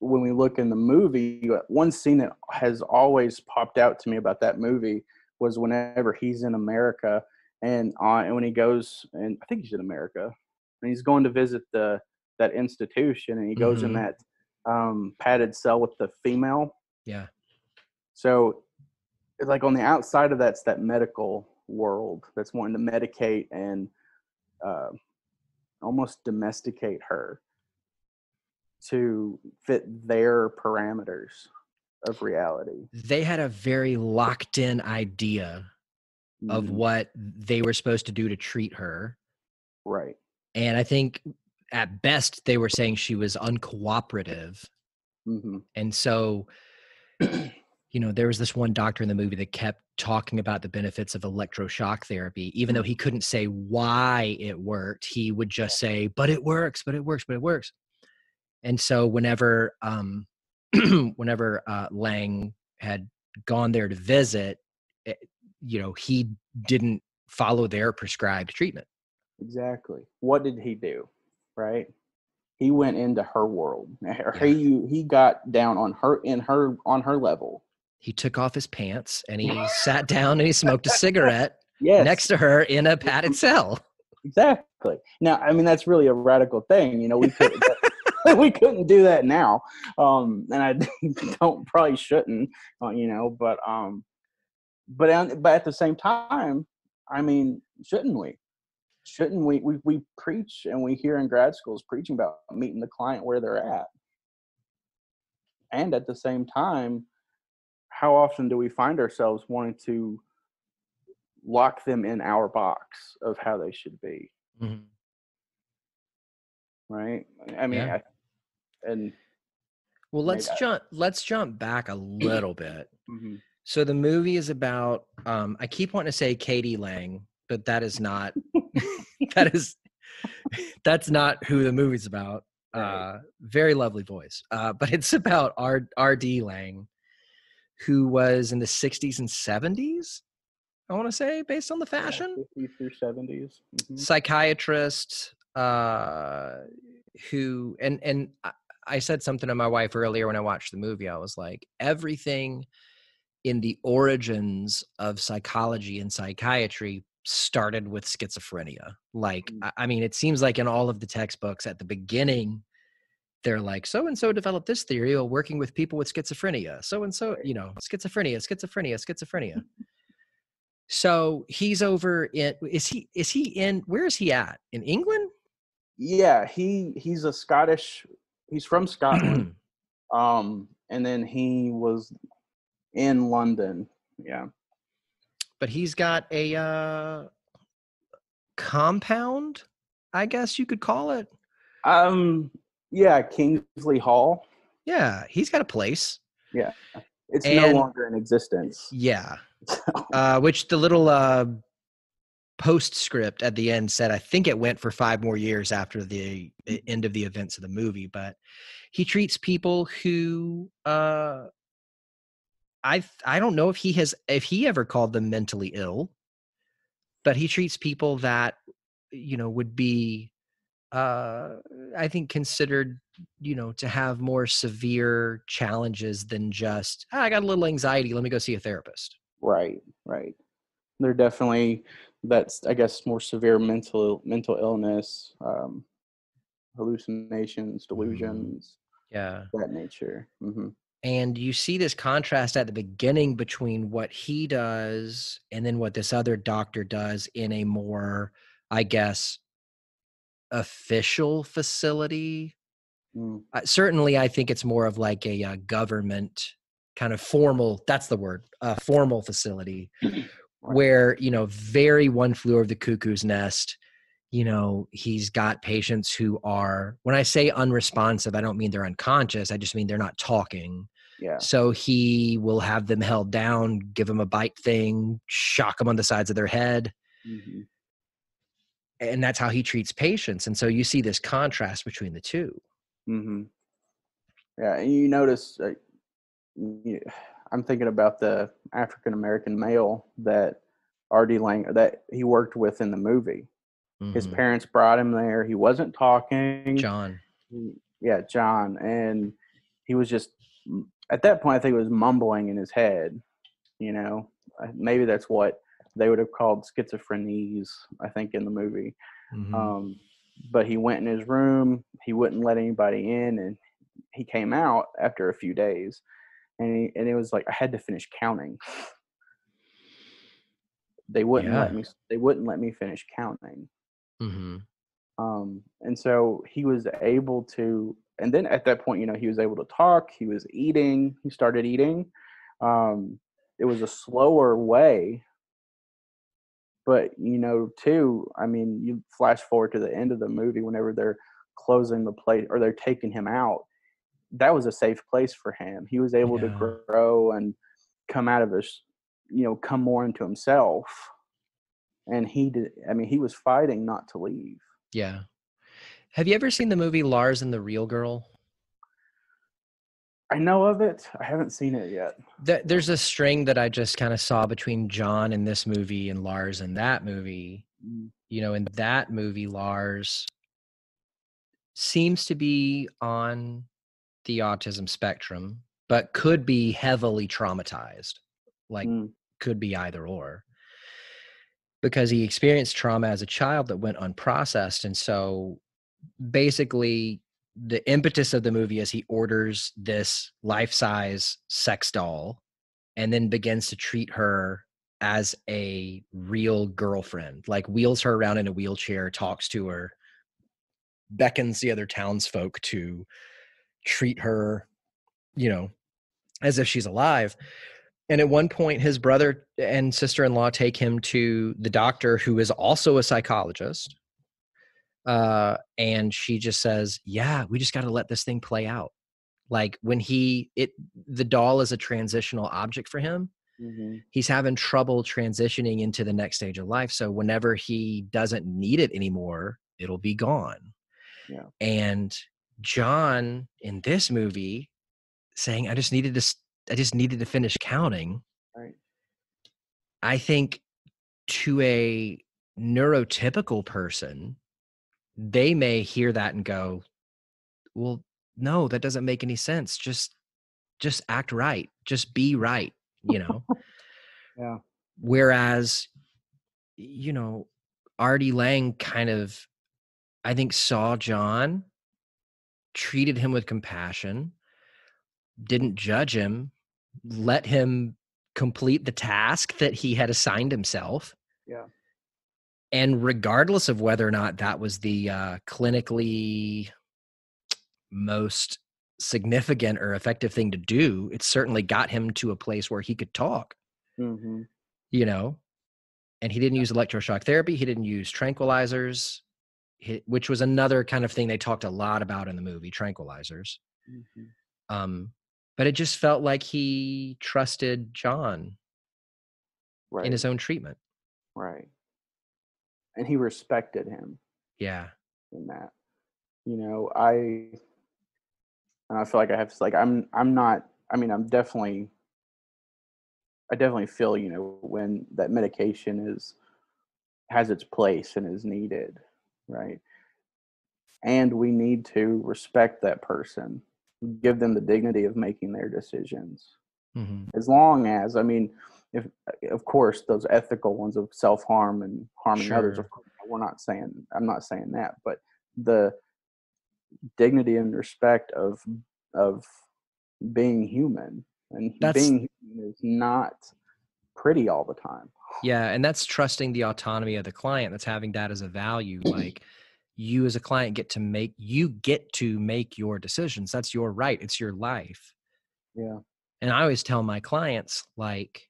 when we look in the movie, one scene that has always popped out to me about that movie was whenever he's in America, and when he goes, and I think he's in America, and he's going to visit that institution, and he goes in Hmm. that padded cell with the female. Yeah. So it's like on the outside of that's that medical world that's wanting to medicate and uh, almost domesticate her to fit their parameters of reality. They had a very locked in idea of Hmm. what they were supposed to do to treat her. Right. And I think at best they were saying she was uncooperative. Hmm. And so, there was this one doctor in the movie that kept talking about the benefits of electroshock therapy, even though he couldn't say why it worked. He would just say, but it works, but it works, but it works. And so whenever whenever Lang had gone there to visit, it, he didn't follow their prescribed treatment. Exactly. What did he do? Right. He went into her world. Yeah. He got down on her level. He took off his pants and he sat down and he smoked a cigarette next Yes, to her in a padded cell. exactly. Now, I mean, that's really a radical thing. We could we couldn't do that now, and I don't probably shouldn't. But at the same time, I mean, shouldn't we? Shouldn't we preach, and we hear in grad schools preaching about meeting the client where they're at, and at the same time, how often do we find ourselves wanting to lock them in our box of how they should be? Mm-hmm. Right. I mean, Yeah. and Well, maybe let's jump back a little bit. hmm. So the movie is about I keep wanting to say Katie Lang, but that is not that is that's not who the movie's about. Right. Very lovely voice. But it's about R.D. Lang, who was in the 60s and 70s, I want to say, based on the Yeah, fashion. 50s through 70s. Hmm. Psychiatrist who and I said something to my wife earlier when I watched the movie. I was like, everything in the origins of psychology and psychiatry started with schizophrenia. Like, I mean, it seems like in all of the textbooks at the beginning, they're like, so and so developed this theory while working with people with schizophrenia. So and so, Right. schizophrenia. So he's over in, is he in, where is he at? In England? Yeah, he's a Scottish. He's from Scotland. And then he was in London. Yeah. But he's got a compound, I guess you could call it. Um. Yeah, Kingsley Hall. Yeah, he's got a place. Yeah, it's no And longer in existence. yeah, which the little postscript at the end said, I think it went for 5 more years after the end of the events of the movie. But he treats people who I don't know if he ever called them mentally ill, but he treats people that would be I think considered to have more severe challenges than just I got a little anxiety, let me go see a therapist. Right. Right. They're definitely, that's, I guess, more severe mental illness, hallucinations, delusions, Yeah. that nature. Hmm. And you see this contrast at the beginning between what he does and then what this other doctor does in a more, I guess, official facility. Mm. Certainly, I think it's more of like a government kind of formal, that's the word, formal facility Right. where, very one flew over the cuckoo's nest. He's got patients who are, when I say unresponsive, I don't mean they're unconscious. I just mean they're not talking. Yeah. So he will have them held down, give them a bite thing, shock them on the sides of their head. Hmm. And that's how he treats patients. And so you see this contrast between the two. Hmm. Yeah, and you notice, you- I'm thinking about the African American male that R.D. Lang that he worked with in the movie. His Mm-hmm. parents brought him there. He wasn't talking. John. Yeah, John, and he was just, at that point, I think he was mumbling in his head. Maybe that's what they would have called schizophrenies, I think, in the movie. Mm-hmm. Um, but he went in his room. He wouldn't let anybody in, and he came out after a few days, and it was like I had to finish counting. They wouldn't let Yeah. me. They wouldn't let me finish counting. Mm-hmm. And so he was able to, and then at that point, he was able to talk. He was eating. He started eating. It was a slower way, but too. I mean, you flash forward to the end of the movie whenever they're closing the place or they're taking him out. That was a safe place for him. He was able to Yeah. grow and come out of his, come more into himself. And he did. I mean, he was fighting not to leave. Yeah. Have you ever seen the movie Lars and the Real Girl? I know of it. I haven't seen it yet. There's a string that I just kind of saw between John in this movie and Lars in that movie. Mm, In that movie, Lars seems to be on the autism spectrum, but could be heavily traumatized. Like, mm, could be either or. Because he experienced trauma as a child that went unprocessed. And so basically, the impetus of the movie is he orders this life-size sex doll and then begins to treat her as a real girlfriend, like wheels her around in a wheelchair, talks to her, beckons the other townsfolk to treat her, as if she's alive. And at one point, his brother and sister-in-law take him to the doctor, who is also a psychologist. And she just says, yeah, we just got to let this thing play out. Like when the doll is a transitional object for him. mhm. He's having trouble transitioning into the next stage of life. So whenever he doesn't need it anymore, it'll be gone. Yeah. And John in this movie saying, I just needed to finish counting. Right. I think to a neurotypical person, they may hear that and go, well, no, that doesn't make any sense. Just act right. Just be right, Yeah. Whereas, you know, Artie Lang kind of, I think, saw John, treated him with compassion, didn't judge him, let him complete the task that he had assigned himself. Yeah. And regardless of whether or not that was the clinically most significant or effective thing to do, it certainly got him to a place where he could talk, Mhm. you know? And he didn't use electroshock therapy. He didn't use tranquilizers, which was another kind of thing they talked a lot about in the movie, tranquilizers. Mhm. Um, but it just felt like he trusted John in Right. his own treatment. Right. And he respected him Yeah. in that. I feel like I have to like I'm not I mean I definitely feel, when that medication has its place and is needed, right? And we need to respect that person, give them the dignity of making their decisions. Mm-hmm. As long as, I mean, if of course those ethical ones of self-harm and harming others, of Sure. course, I'm not saying that, but the dignity and respect of being human, and That's being human is not pretty all the time. Yeah, and that's trusting the autonomy of the client. That's having that as a value. Like, you as a client get to make your decisions. That's your right. It's your life. Yeah. And I always tell my clients, like,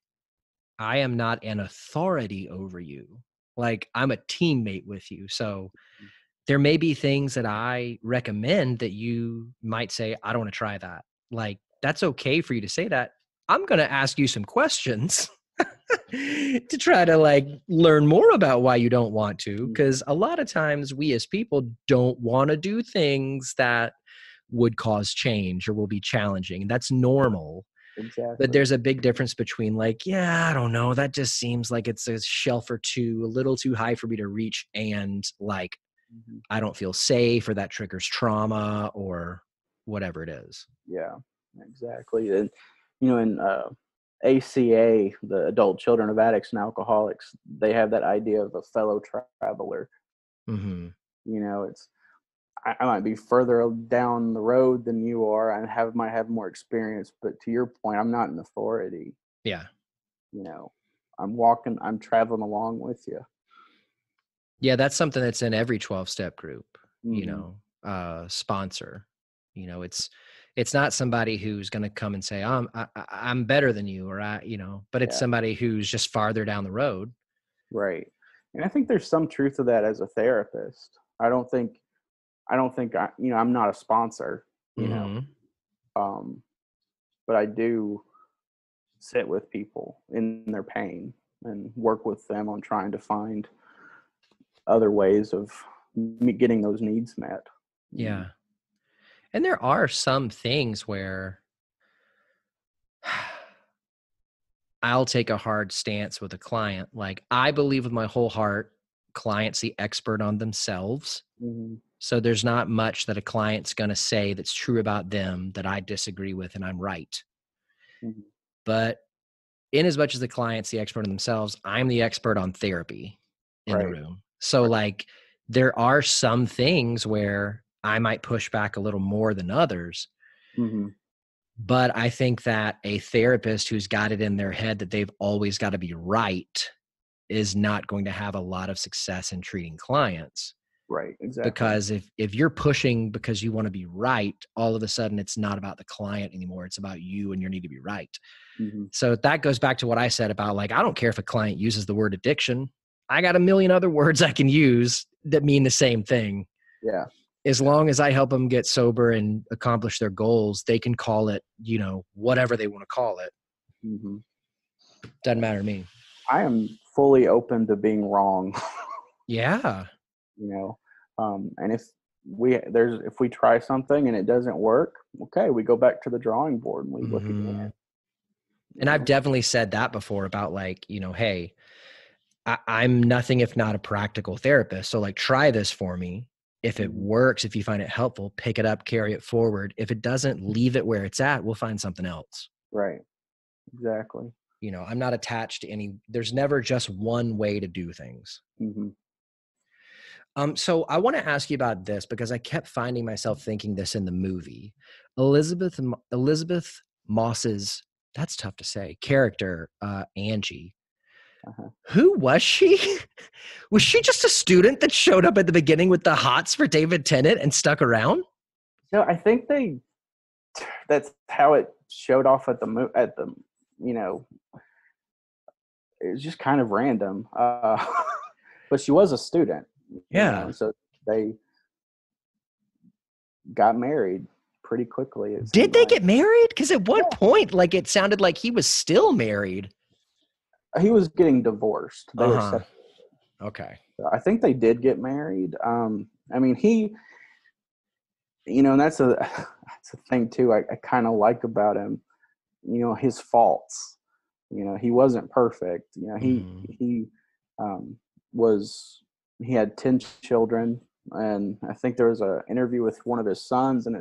I am not an authority over you. Like, I'm a teammate with you. So there may be things that I recommend that you might say, I don't want to try that. Like, that's okay for you to say that. I'm going to ask you some questions to try to like learn more about why you don't want to. Mhm. Because a lot of times we as people don't want to do things that would cause change or will be challenging. That's normal. But Exactly. there's a big difference between like, yeah, I don't know, that just seems like it's a shelf or two, a little too high for me to reach, and like Mhm. I don't feel safe, or that triggers trauma, or whatever it is. Yeah, exactly. And in ACA, the Adult Children of Addicts and Alcoholics, they have that idea of a fellow traveler. Mm-hmm. It's I might be further down the road than you are, and might have more experience. But to your point, I'm not an authority. Yeah. You know, I'm traveling along with you. Yeah, that's something that's in every 12-step group, Hmm. sponsor. It's not somebody who's going to come and say, I'm better than you, or but it's Yeah, somebody who's just farther down the road. right. And I think there's some truth to that as a therapist. I'm not a sponsor, you know, Hmm. um, but I do sit with people in their pain and work with them on trying to find other ways of getting those needs met. Mm. Yeah. And there are some things where I'll take a hard stance with a client. Like, I believe with my whole heart, client's the expert on themselves. Mhm. So there's not much that a client's going to say that's true about them that I disagree with and I'm right. Mhm. But in as much as the client's the expert on themselves, I'm the expert on therapy in the Right. room. So Right. like there are some things where I might push back a little more than others. Mhm. But I think that a therapist who's got it in their head that they've always got to be right is not going to have a lot of success in treating clients. Right. Exactly. Because if you're pushing because you want to be right, all of a sudden it's not about the client anymore. It's about you and your need to be right. Mhm. So that goes back to what I said about, like, I don't care if a client uses the word addiction. I got a million other words I can use that mean the same thing. Yeah. As long as I help them get sober and accomplish their goals, they can call it, whatever they want to call it. Mhm. Doesn't Yeah. matter to me. I am fully open to being wrong. Yeah. you know, and if we try something and it doesn't work, okay, we go back to the drawing board and we look again. Hmm. You And I've know. definitely said that before about, like, hey, I'm nothing if not a practical therapist. So, like, try this for me. If it Mhm. works, if you find it helpful, pick it up, carry it forward. If it doesn't, leave it where it's at. We'll find something else. Right. Exactly. I'm not attached to there's never just one way to do things. Mhm. So I want to ask you about this because I kept finding myself thinking this in the movie. Elizabeth Moss's, that's tough to say, character, Angie. Uh-huh. Who was she? Was she just a student that showed up at the beginning with the hots for David Tennant and stuck around? No, I think that's how it showed off at the you know it was just kind of random. But she was a student, Yeah. and so they got married pretty quickly, it Did seemed they like. get married? Because at one Yeah. point, like, it sounded like he was still married. He was getting divorced. They were Uh-huh. separated. Okay. I think they did get married. I mean, and that's a thing too. I kind of like about him. His faults. He wasn't perfect. Hmm. He um, was he had 10 children, and I think there was an interview with one of his sons, and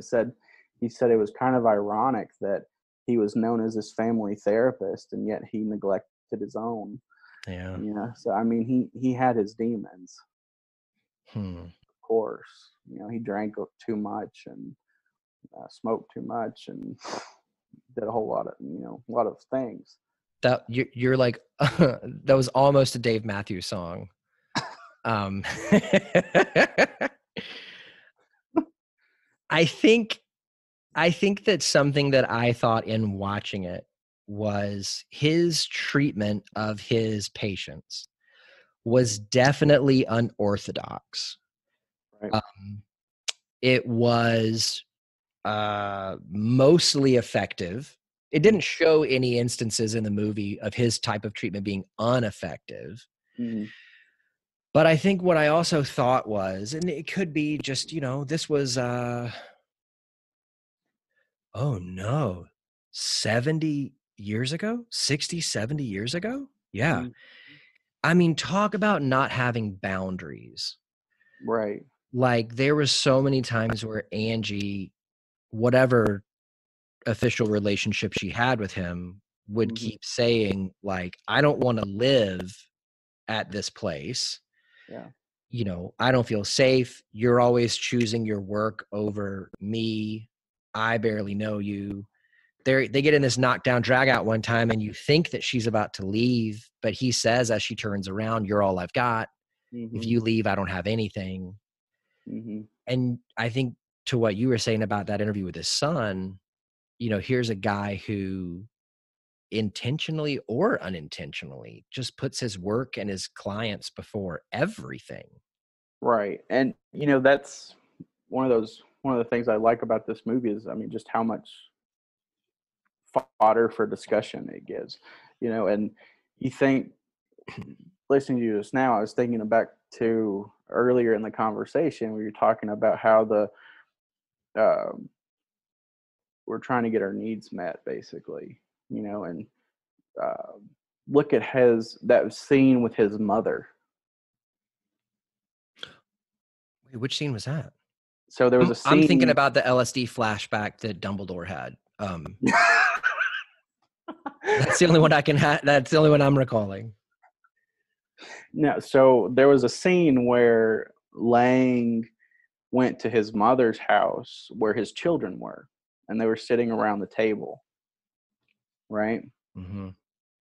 he said it was kind of ironic that he was known as his family therapist, and yet he neglected his own. Yeah. So I mean, he had his demons, Hmm. of course. He drank too much and smoked too much and did a lot of things. That you're like that was almost a Dave Matthews song. Um, I think I think that something that I thought in watching it was his treatment of his patients was definitely unorthodox. Right. Um, it was mostly effective. It didn't show any instances in the movie of his type of treatment being ineffective. Mm-hmm. But I think what I also thought was, and it could be just, this was, oh no, 70 years ago, 60, 70 years ago. Yeah. Mm-hmm. I mean, talk about not having boundaries. Right. Like, there was so many times where Angie, whatever official relationship she had with him, would Mm-hmm. keep saying, like, I don't want to live at this place. Yeah. I don't feel safe. You're always choosing your work over me. I barely know you. They get in this knockdown drag out one time, and you think that she's about to leave, but he says as she turns around, "You're all I've got." If Mm-hmm. you leave, I don't have anything. Mm-hmm. And I think to what you were saying about that interview with his son, you know, here's a guy who intentionally or unintentionally just puts his work and his clients before everything. Right. And you know, that's one of the things I like about this movie is, I mean, just how much fodder for discussion it gives. You know, and you think, listening to you just now, I was thinking back to earlier in the conversation where you're talking about how um, we're trying to get our needs met, basically, you know, and uh, look at that scene with his mother. Wait, which scene was that? So there was a I'm thinking scene. about the LSD flashback that Dumbledore had. That's the only one that's the only one I'm recalling. No, so there was a scene where Lang went to his mother's house where his children were, and they were sitting around the table, right? Mm-hmm.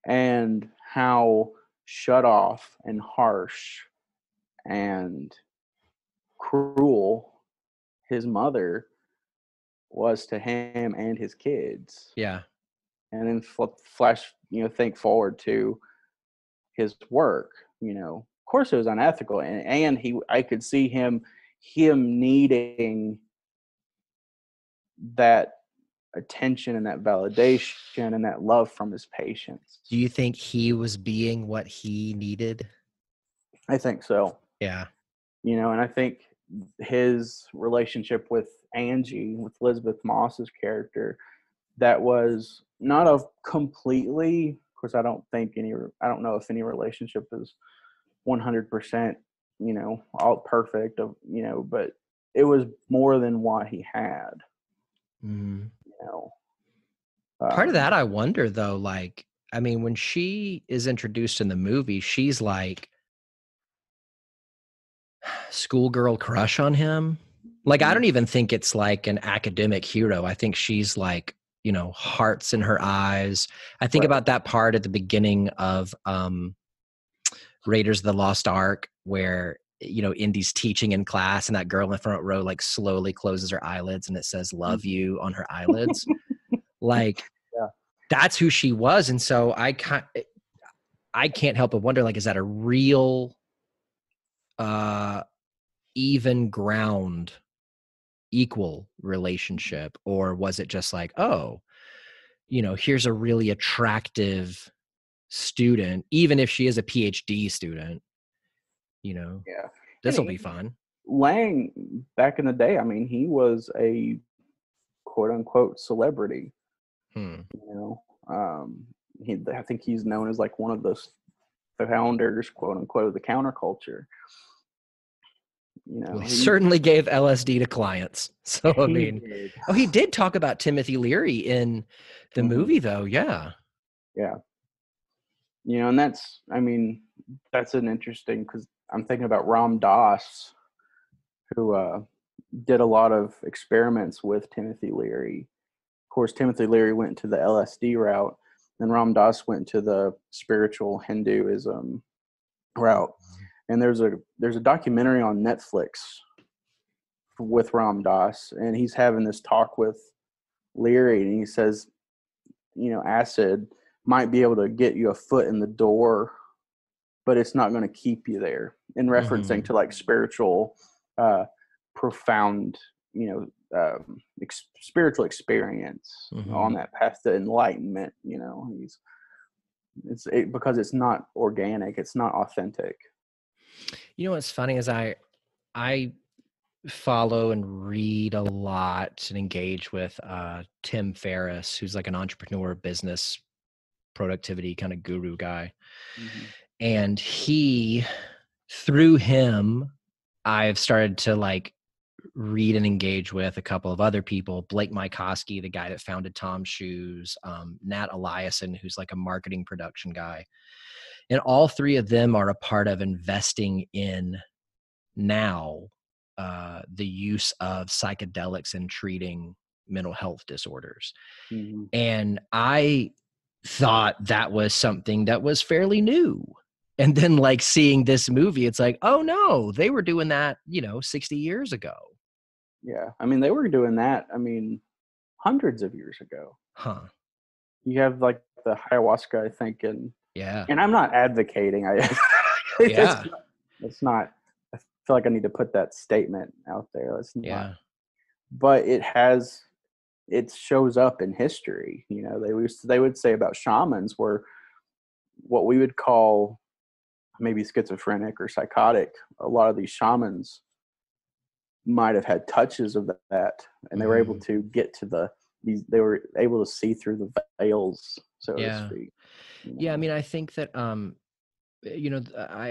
And how shut off and harsh and cruel his mother was to him and his kids. Yeah. And then flash, you know, think forward to his work, you know, of course it was unethical, and I could see him needing that attention and that validation and that love from his patients. Do you think he was being what he needed? I think so. Yeah. You know, and I think his relationship with Angie, with Elizabeth Moss's character, that was not a completely, of course, I don't know if any relationship is 100%, you know, all perfect, you know, but it was more than what he had, Mm-hmm. you know. Part of that, I wonder though, like, I mean, when she is introduced in the movie, she's like schoolgirl crush on him. Like, I don't even think it's like an academic hero. I think she's like, you know, hearts in her eyes. I think Right. about that part at the beginning of Raiders of the Lost Ark where, you know, Indy's teaching in class and that girl in the front row like slowly closes her eyelids and it says love you on her eyelids. Like, Yeah. that's who she was. And so I can't help but wonder, like, is that a real even ground, equal relationship, or was it just like, oh, you know, here's a really attractive student, even if she is a PhD student, you know, Yeah. this will And be fun. Lang, back in the day, I mean, he was a quote unquote celebrity, you know. I think he's known as like one of the founders, quote unquote, of the counterculture. You know, Well, he certainly gave LSD to clients. So, I mean, did. he did talk about Timothy Leary in the movie, though. Yeah. Yeah. You know, and that's an interesting, because I'm thinking about Ram Dass, who did a lot of experiments with Timothy Leary. Of course, Timothy Leary went to the LSD route, and Ram Dass went to the spiritual Hinduism route. And there's a documentary on Netflix with Ram Dass, and he's having this talk with Leary, and he says, you know, acid might be able to get you a foot in the door, but it's not going to keep you there. In referencing to like spiritual, profound, you know, spiritual experience on that path to enlightenment. You know, because it's not organic, it's not authentic. You know what's funny is I follow and read a lot and engage with Tim Ferriss, who's like an entrepreneur, business, productivity kind of guru guy. And through him, I've started to like read and engage with a couple of other people, Blake Mycoskie, the guy that founded Tom's Shoes, Nat Eliason, who's like a marketing production guy. And all three of them are a part of investing in now the use of psychedelics in treating mental health disorders. And I thought that was something that was fairly new. And then like seeing this movie, it's like, oh no, they were doing that, 60 years ago. Yeah. I mean, they were doing that, hundreds of years ago. Huh. You have like the ayahuasca, I think, Yeah. and I'm not advocating. Yeah. It's not. I feel like I need to put that statement out there. It's not. Yeah. But it shows up in history. They would say about shamans were what we would call maybe schizophrenic or psychotic. A lot of these shamans might have had touches of that, and they were able to get to they were able to see through the veils, so to speak. Yeah. I mean, I think that, I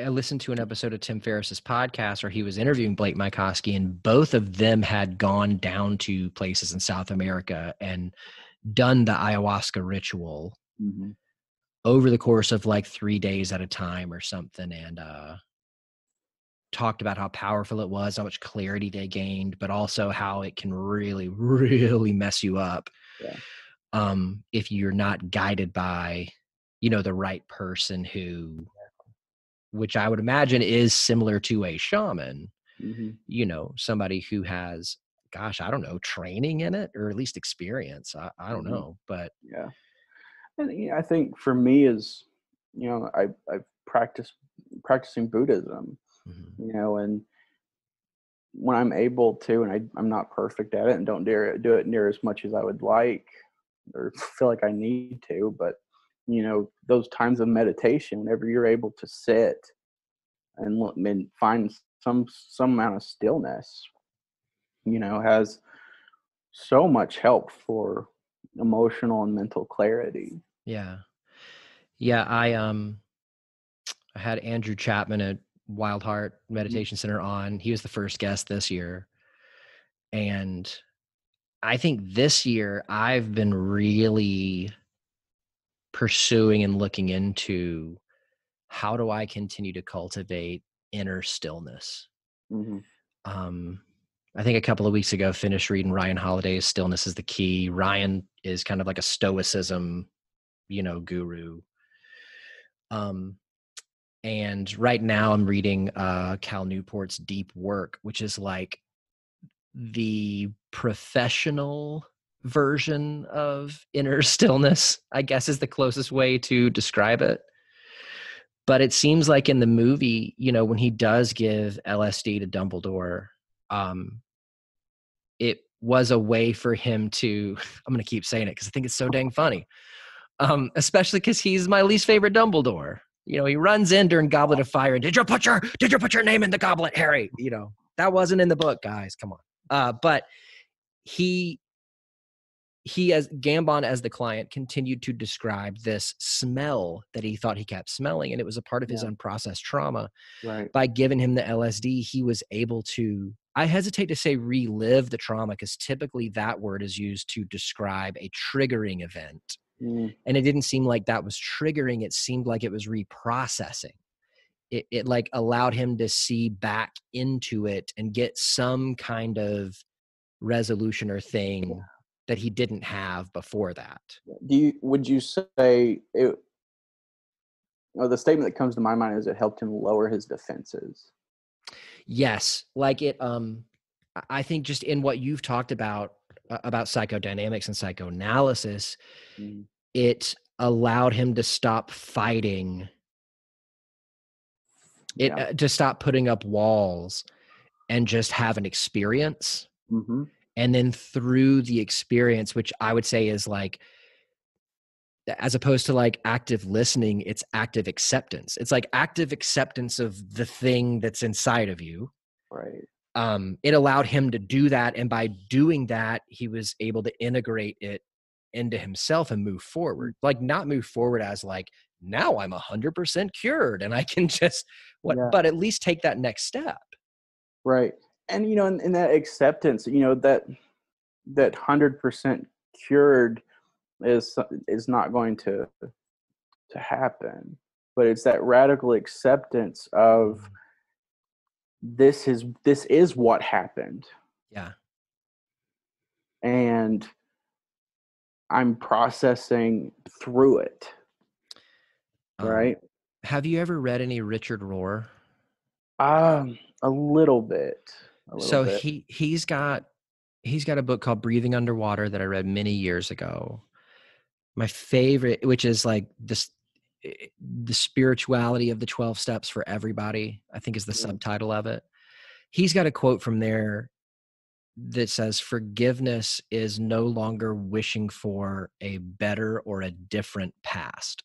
listened to an episode of Tim Ferriss's podcast where he was interviewing Blake Mycoskie, and both of them had gone down to places in South America and done the ayahuasca ritual over the course of like 3 days at a time or something, and talked about how powerful it was, how much clarity they gained, but also how it can really, really mess you up if you're not guided by, the right person which I would imagine is similar to a shaman, somebody who has, gosh, I don't know, training in it or at least experience. I don't know, but yeah. And I think for me is, I've practicing Buddhism, and when I'm able to, and I'm not perfect at it and don't dare do it near as much as I would like or feel like I need to, but those times of meditation, whenever you're able to sit and find some amount of stillness, has so much help for emotional and mental clarity. yeah. I had Andrew Chapman at Wild Heart Meditation Center on. He was the first guest this year. And I think this year I've been really pursuing and looking into how do I continue to cultivate inner stillness. I think a couple of weeks ago, finished reading Ryan Holiday's Stillness is the Key. Ryan is kind of like a stoicism, guru. And right now I'm reading Cal Newport's Deep Work, which is like the professional version of inner stillness, I guess is the closest way to describe it. But it seems like in the movie, when he does give LSD to Dumbledore, it was a way for him to, I'm going to keep saying it because I think it's so dang funny. Especially because he's my least favorite Dumbledore. He runs in during Goblet of Fire and did you put your name in the goblet, Harry? That wasn't in the book, guys. Come on. But he as Gambon as the client continued to describe this smell that he thought he kept smelling, and it was a part of his unprocessed trauma. Right. By giving him the LSD, he was able to, I hesitate to say relive the trauma because typically that word is used to describe a triggering event. And it didn't seem like that was triggering. It seemed like it was reprocessing. It like allowed him to see back into it and get some kind of resolution or thing that he didn't have before that. Would you say it, the statement that comes to my mind is it helped him lower his defenses? Yes. Like it, I think just in what you've talked about psychodynamics and psychoanalysis, it allowed him to stop fighting it, to stop putting up walls and just have an experience. And then through the experience, which I would say is like, as opposed to like active listening, it's active acceptance. It's like active acceptance of the thing that's inside of you. Right. It allowed him to do that. And by doing that, he was able to integrate it into himself and move forward. Like not move forward as like, now I'm 100% cured and I can just, but at least take that next step. Right. And, in that acceptance, that 100% cured is not going to happen, but it's that radical acceptance of this is what happened. Yeah. And I'm processing through it. Right. Have you ever read any Richard Rohr? A little bit, a little So bit. he's got a book called Breathing Underwater that I read many years ago. My favorite, which is like this, the spirituality of the 12 steps for everybody, I think is the Mm, subtitle of it. He's got a quote from there that says, forgiveness is no longer wishing for a better or a different past.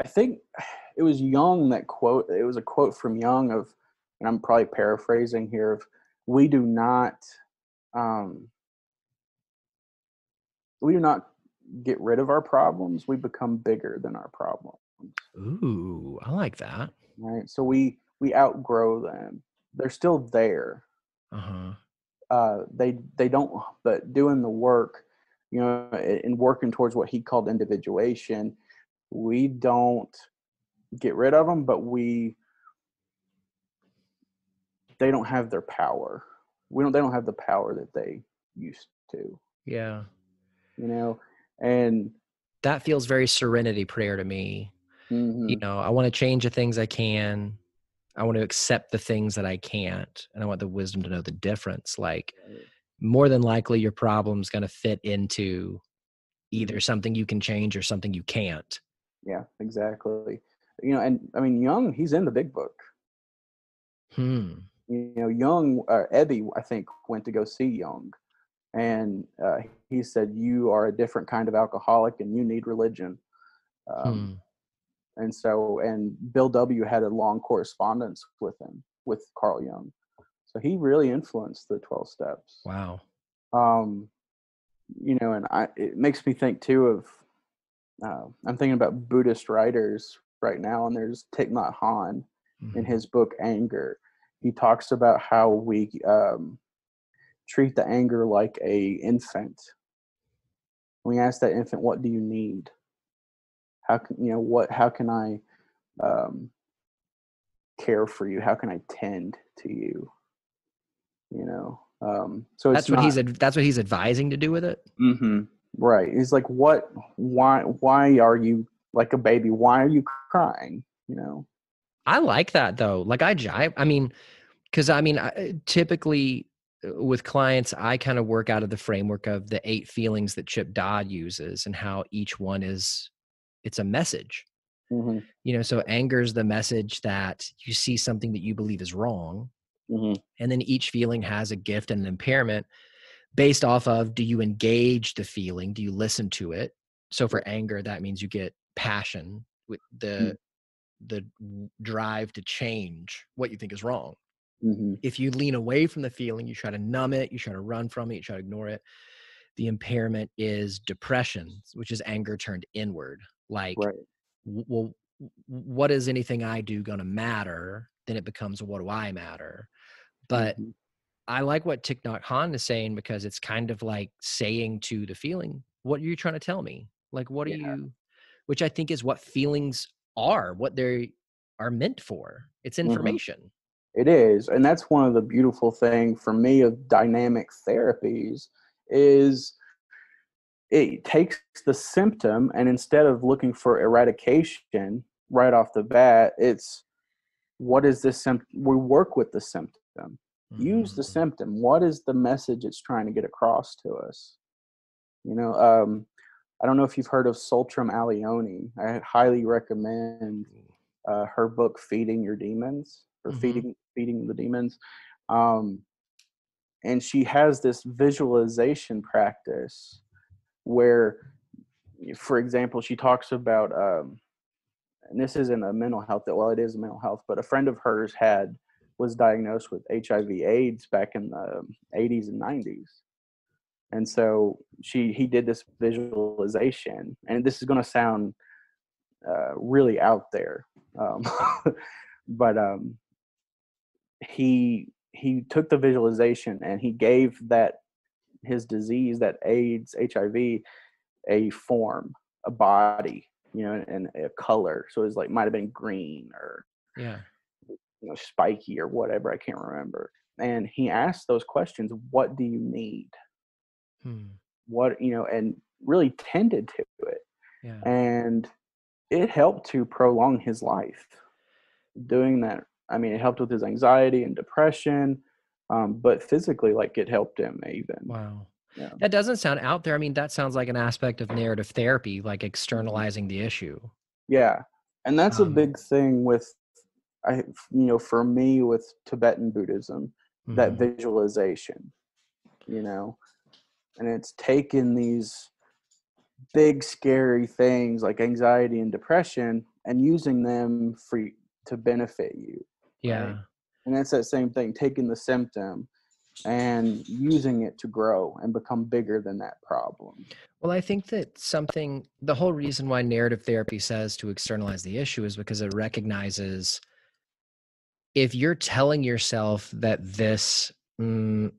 I think it was Jung that quote. It was a quote from Jung of, and I'm probably paraphrasing here. Of we do not, um, we do not get rid of our problems. We become bigger than our problems. Ooh, I like that. Right. So we outgrow them. They're still there. Uh-huh. They don't. But doing the work, and working towards what he called individuation, we don't get rid of them, but they don't have their power. They don't have the power that they used to, Yeah. you know. And That feels very serenity prayer to me. You mhm, know, I want to change the things I can. I want to accept the things that I can't. And I want the wisdom to know the difference. Like, more than likely, your problem's going to fit into either mhm, something you can change or something you can't. yeah, exactly. And I mean, Young, he's in the big book. Hmm. Young, Ebby, I think, went to go see Young, and he said, "You are a different kind of alcoholic, and you need religion." Um, Hmm. and Bill W. had a long correspondence with him, with Carl Jung. So he really influenced the 12 steps. Wow. Um, and it makes me think too of, I'm thinking about Buddhist writers right now, and there's Thich Nhat Hanh in Mhm. his book Anger. He talks about how we treat the anger like a infant. We ask that infant, "What do you need? How can How can I um, care for you? How can I tend to you?" So it's not. That's what he's advising to do with it. Hmm. Right. He's like, "What? Why are you like a baby? Why are you crying?" I like that though. Like I jive. I mean, because typically with clients, I kind of work out of the framework of the 8 feelings that Chip Dodd uses and how each one it's a message. Hmm. You know, so anger is the message that you see something that you believe is wrong. Hmm. And then each feeling has a gift and an impairment based off of, do you engage the feeling? Do you listen to it? So for anger, that means you get passion with the drive to change what you think is wrong. Hmm. If you lean away from the feeling, you try to numb it, you try to run from it, you try to ignore it. The impairment is depression, which is anger turned inward. Like, Right. well, what is anything I do going to matter? Then it becomes, what do I matter? But Hmm. I like what Thich Nhat Hanh is saying, because it's kind of like saying to the feeling, what are you trying to tell me? Like, what are Yeah. you, which I think is what feelings are, what they are meant for. It's Hmm. information. It is, and that's one of the beautiful thing for me of dynamic therapies is it takes the symptom, and instead of looking for eradication right off the bat, it's what is this symptom? We work with the symptom. Use the Mhm. symptom. What is the message it's trying to get across to us? You know, I don't know if you've heard of Soltram Alioni. I highly recommend her book "Feeding Your Demons" or Mhm. "Feeding the Demons." Um, and she has this visualization practice where, for example, she talks about, and this isn't a mental health, well, it is mental health, but a friend of hers was diagnosed with HIV/AIDS back in the 80s and 90s. And so he did this visualization, and this is going to sound really out there, um, but he took the visualization and he gave that his disease, that AIDS, HIV, a form, a body, and a color. So it was like might have been green or Yeah. spiky or whatever. I can't remember. And he asked those questions: "What do you need? Hmm. And really tended to it, Yeah. and it helped to prolong his life. doing that, I mean, it helped with his anxiety and depression, but physically, like, it helped him even. Wow. Yeah. That doesn't sound out there. I mean, that sounds like an aspect of narrative therapy, like Mhm. externalizing the issue. Yeah, and that's a big thing with, for me with Tibetan Buddhism, that Mhm. visualization, you know, and it's taken these big scary things like anxiety and depression and using them to benefit you, right? Yeah. And that's that same thing, taking the symptom and using it to grow and become bigger than that problem. Well, I think that the whole reason why narrative therapy says to externalize the issue is because it recognizes if you're telling yourself that this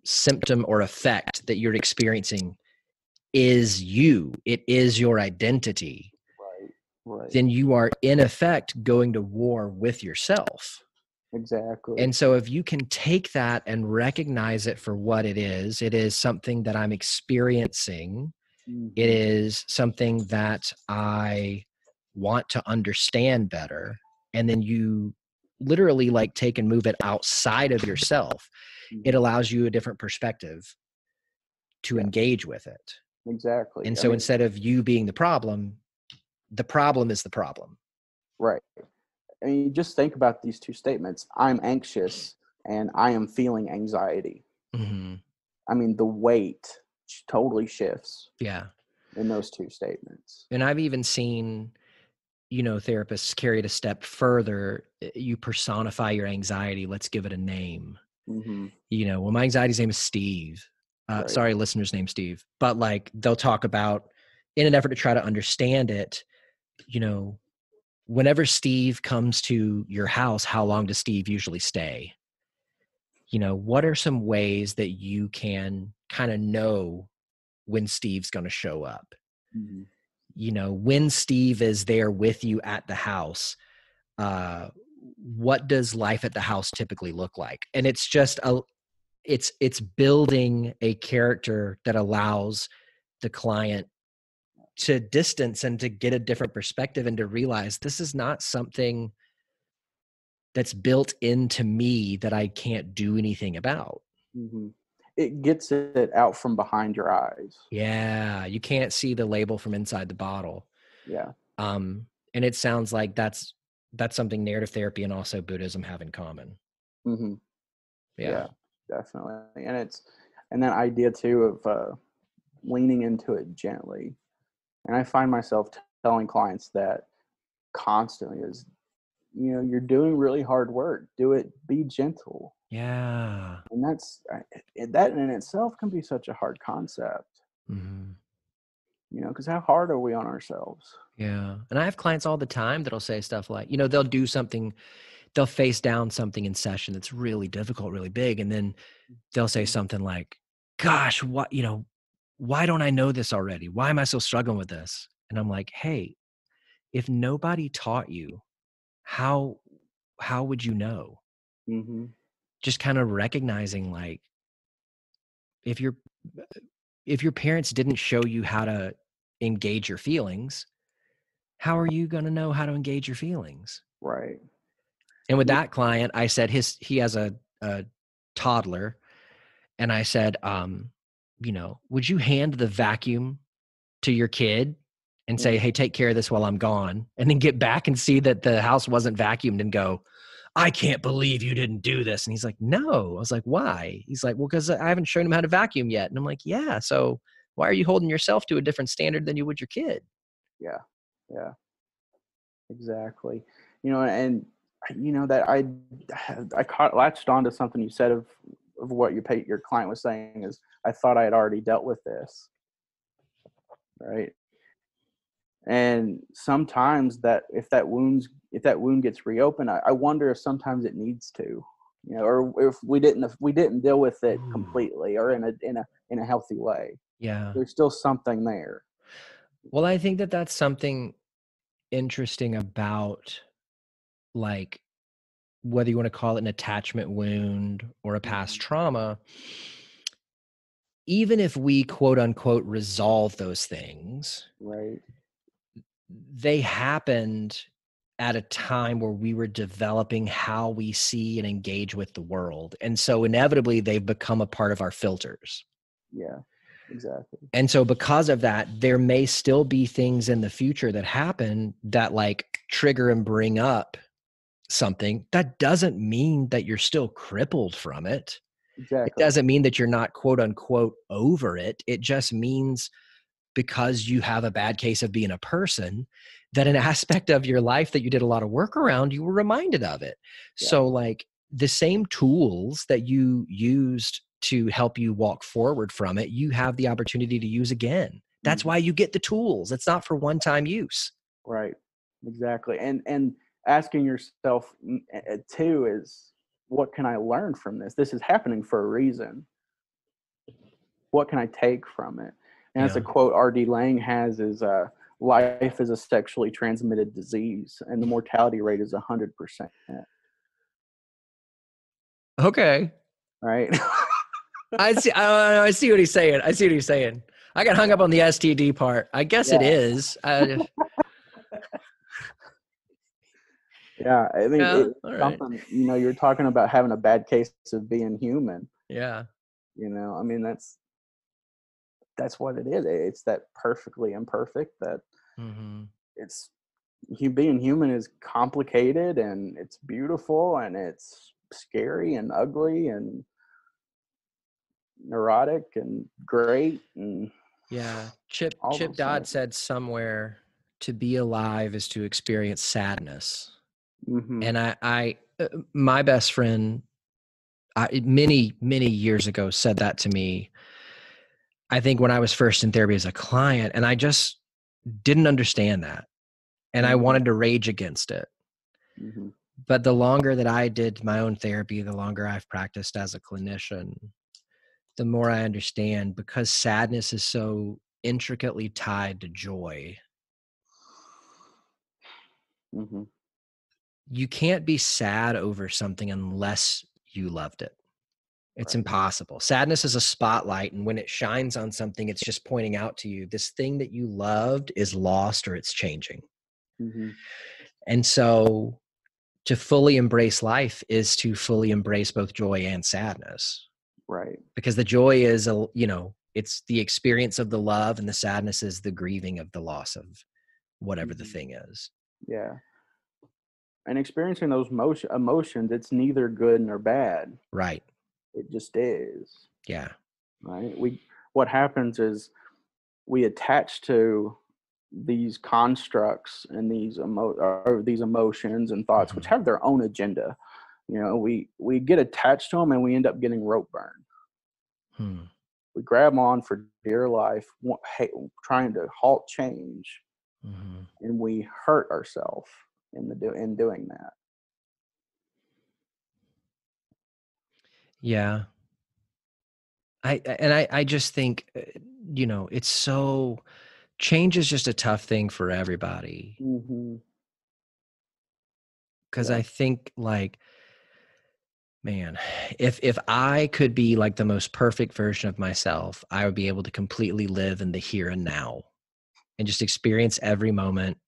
symptom or effect that you're experiencing is you, it is your identity, Right. Right. then you are in effect going to war with yourself. Exactly. And so if you can take that and recognize it for what it is something that I'm experiencing. It Mm-hmm. is something that I want to understand better. And then you literally like take and move it outside of yourself. It Mm-hmm. allows you a different perspective to Yeah, engage with it. exactly. And I so mean, instead of you being the problem is the problem. right. I mean, you just think about these two statements. I'm anxious and I am feeling anxiety. Mm-hmm. I mean, the weight totally shifts Yeah. in those two statements. And I've even seen, therapists carry it a step further. You personify your anxiety. Let's give it a name. Mm-hmm. Well, my anxiety's name is Steve. Right. Sorry, listener's name Steve. But like they'll talk about in an effort to try to understand it, whenever Steve comes to your house, how long does Steve usually stay? What are some ways that you can kind of know when Steve's going to show up? Mm-hmm. When Steve is there with you at the house, what does life at the house typically look like? And it's just it's building a character that allows the client to distance and to get a different perspective and to realize this is not something that's built into me that I can't do anything about. Mm-hmm. It gets it out from behind your eyes. Yeah, you can't see the label from inside the bottle. Yeah. And it sounds like that's something narrative therapy and also Buddhism have in common. Mm-hmm. Yeah. Yeah, definitely. And that idea too of leaning into it gently. And I find myself telling clients that constantly is, you're doing really hard work. Do it. Be gentle. Yeah. And that in itself can be such a hard concept, Mm-hmm. because how hard are we on ourselves? Yeah. And I have clients all the time that'll say stuff like, they'll do something, they'll face down something in session that's really difficult, really big. And then they'll say something like, gosh, why don't I know this already? Why am I so struggling with this? And I'm like, hey, if nobody taught you, how would you know? Mm-hmm. Just kind of recognizing like if your parents didn't show you how to engage your feelings, how are you going to know how to engage your feelings? Right. And with Yeah. that client, I said he has a toddler, and I said, would you hand the vacuum to your kid and say, Mm-hmm. hey, take care of this while I'm gone, and then get back and see that the house wasn't vacuumed and go, I can't believe you didn't do this. And he's like, no. I was like, why? He's like, well, because I haven't shown him how to vacuum yet. And I'm like, yeah. So why are you holding yourself to a different standard than you would your kid? Yeah. Yeah. Exactly. And that I caught latched onto something you said of what your client was saying is, I thought I had already dealt with this, right? And sometimes that if that wound gets reopened, I wonder if sometimes it needs to, or if we didn't deal with it Ooh. completely or in a healthy way. Yeah. There's still something there. Well, I think that that's something interesting about like whether you want to call it an attachment wound or a past Mhm. trauma, even if we quote unquote resolve those things, Right. they happened at a time where we were developing how we see and engage with the world. And so inevitably they've become a part of our filters. Yeah, exactly. And so because of that, there may still be things in the future that happen that like trigger and bring up something. That doesn't mean that you're still crippled from it. It Exactly. doesn't mean that you're not quote unquote over it. It just means because you have a bad case of being a person, that an aspect of your life that you did a lot of work around, you were reminded of it. Yeah. So like the same tools that you used to help you walk forward from it, you have the opportunity to use again. That's why you get the tools. It's not for one-time use. Right. Exactly. And asking yourself too is, what can I learn from this? This is happening for a reason. What can I take from it? And that's a quote R.D. Laing has is, life is a sexually transmitted disease and the mortality rate is 100%. Okay. Right. I see what he's saying. I got hung up on the STD part. I guess it is. Yeah. I mean, it's right. something, you're talking about having a bad case of being human. Yeah. I mean, that's what it is. It's that perfectly imperfect that it's being human is complicated and it's beautiful and it's scary and ugly and neurotic and great. And yeah. Chip Dodd said somewhere, to be alive is to experience sadness. And I my best friend, many years ago said that to me. I think when I was first in therapy as a client, and I just didn't understand that. And I wanted to rage against it. But the longer that I did my own therapy, the longer I've practiced as a clinician, the more I understand, because sadness is so intricately tied to joy. You can't be sad over something unless you loved it. It's impossible. Sadness is a spotlight, and when it shines on something, it's just pointing out to you, this thing that you loved is lost or it's changing. And so to fully embrace life is to fully embrace both joy and sadness. Right. Because the joy is, it's the experience of the love, and the sadness is the grieving of the loss of whatever the thing is. Yeah. And experiencing those emotions, it's neither good nor bad. Right. It just is. Yeah. Right. What happens is we attach to these constructs and these emotions and thoughts, which have their own agenda. We get attached to them and we end up getting rope burned. We grab on for dear life, trying to halt change, and we hurt ourselves in doing that. Yeah. I just think, it's so, change is just a tough thing for everybody. Because I think, like, man, if I could be like the most perfect version of myself, I would be able to completely live in the here and now and just experience every moment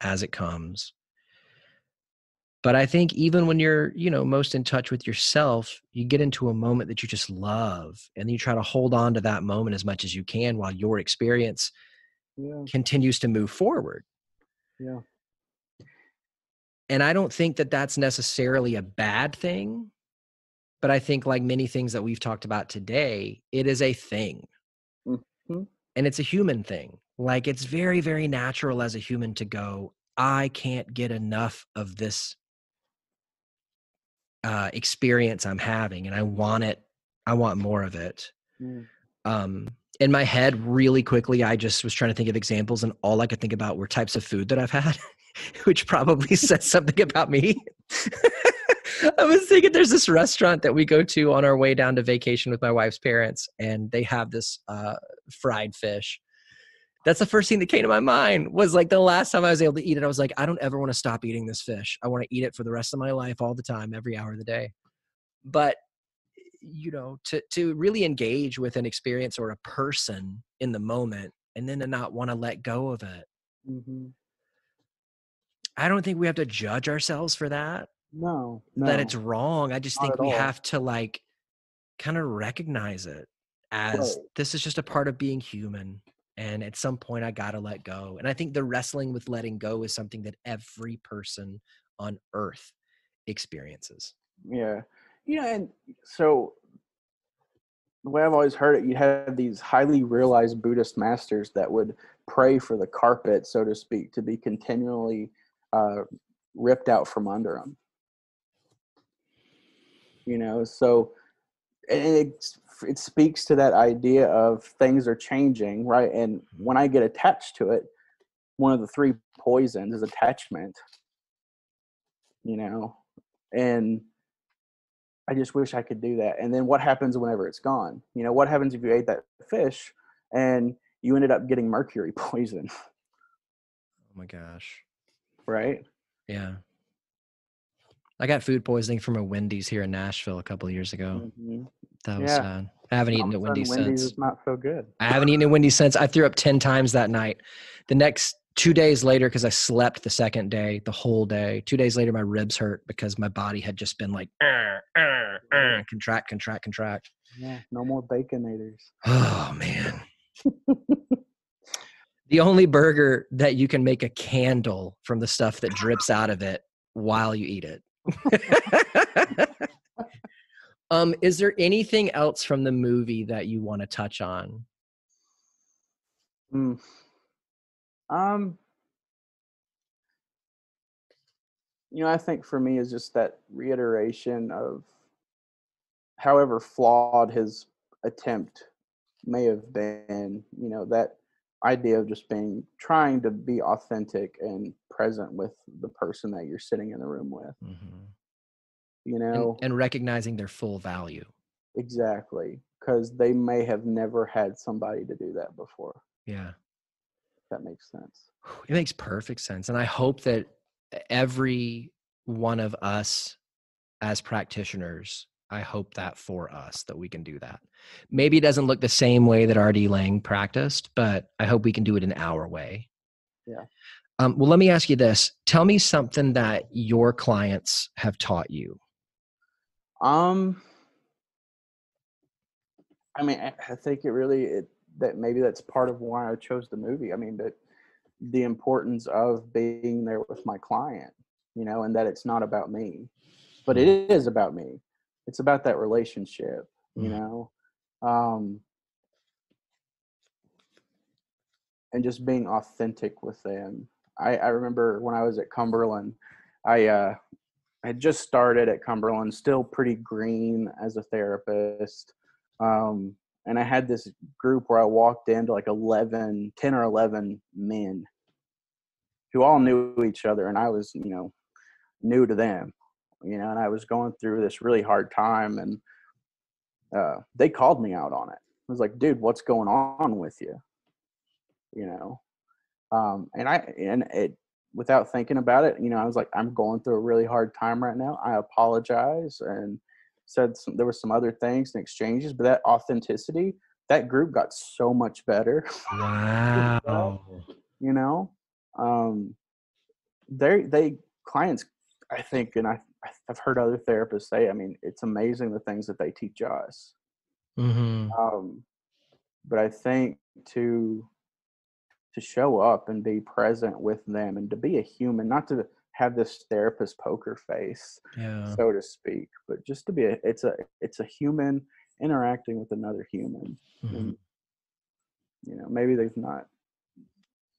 as it comes. But I think even when you're, most in touch with yourself, you get into a moment that you just love, and then you try to hold on to that moment as much as you can while your experience continues to move forward. Yeah. And I don't think that that's necessarily a bad thing, but I think, like many things that we've talked about today, it is a thing. And it's a human thing. Like, it's very, very natural as a human to go, I can't get enough of this experience I'm having, and I want it. I want more of it. In my head, really quickly, I just was trying to think of examples, and all I could think about were types of food that I've had, which probably says something about me. I was thinking, there's this restaurant that we go to on our way down to vacation with my wife's parents, and they have this fried fish. That's the first thing that came to my mind. Was like the last time I was able to eat it, I was like, I don't ever want to stop eating this fish. I want to eat it for the rest of my life, all the time, every hour of the day. But to really engage with an experience or a person in the moment, and then to not want to let go of it. I don't think we have to judge ourselves for that, No, that it's no, wrong. I just not think at we all. have to like kind of recognize it as Right. this is just a part of being human. And at some point I got to let go. And I think the wrestling with letting go is something that every person on earth experiences. Yeah. And so the way I've always heard it, you have these highly realized Buddhist masters that would pray for the carpet, so to speak, to be continually uh, ripped out from under them. So and it speaks to that idea of things are changing, right? And when I get attached to it, one of the three poisons is attachment, and I just wish I could do that. And then what happens whenever it's gone? What happens if you ate that fish and you ended up getting mercury poison, Oh my gosh. right? Yeah. I got food poisoning from a Wendy's here in Nashville a couple of years ago. Mm-hmm. That was Yeah. sad. I haven't All eaten of at a sudden, Wendy's Wendy's since. is not so good. I haven't eaten at Wendy's since. I threw up 10 times that night. The next 2 days later, because I slept the second day, the whole day. 2 days later, my ribs hurt because my body had just been like, contract, contract, contract. Yeah. No more baconators. Oh, man. The only burger that you can make a candle from the stuff that drips out of it while you eat it. Is there anything else from the movie that you want to touch on? Mm. Um, I think for me is just that reiteration of however flawed his attempt may have been, that idea of just trying to be authentic and present with the person that you're sitting in the room with, Mm-hmm. you and know, and recognizing their full value. exactly. Because they may have never had somebody to do that before. Yeah. If that makes sense. It makes perfect sense. And I hope that every one of us as practitioners, I hope that for us that we can do that. Maybe it doesn't look the same way that R.D. Lang practiced, but I hope we can do it in our way. Yeah. Well, let me ask you this. Tell me something that your clients have taught you. Um, I mean, I think that maybe that's part of why I chose the movie. I mean, that the importance of being there with my client, and that it's not about me, but it is about me. It's about that relationship, um, and just being authentic with them. I remember when I was at Cumberland, I had just started at Cumberland, still pretty green as a therapist. And I had this group where I walked into like 10 or 11 men who all knew each other. And I was, new to them, and I was going through this really hard time. And they called me out on it. I was like, dude, what's going on with you? And it, without thinking about it, I was like, I'm going through a really hard time right now. I apologize, and there were some other things and exchanges, but that authenticity, that group got so much better. Wow. you know, um, they clients, I think, and I've heard other therapists say, I mean, it's amazing the things that they teach us. Mm-hmm. But I think to show up and be present with them and to be a human, not to have this therapist poker face, Yeah. so to speak, but just to be it's a human interacting with another human. Mm-hmm. And maybe they've not.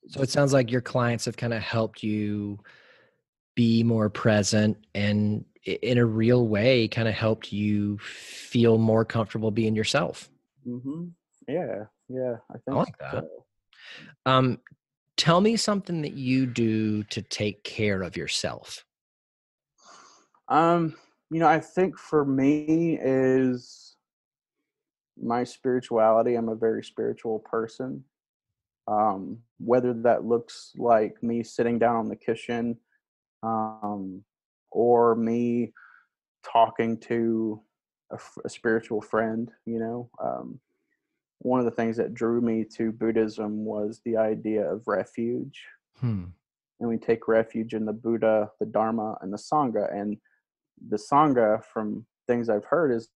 So it sounds like your clients have kind of helped you be more present and in a real way kind of helped you feel more comfortable being yourself. Mm-hmm. Yeah, I I think like that. so. Tell me something that you do to take care of yourself. I think for me is my spirituality. I'm a very spiritual person. Whether that looks like me sitting down on the cushion, um, or me talking to a spiritual friend. One of the things that drew me to Buddhism was the idea of refuge. Hmm. and we take refuge in the Buddha, the Dharma, and the Sangha. And the Sangha, from things I've heard, is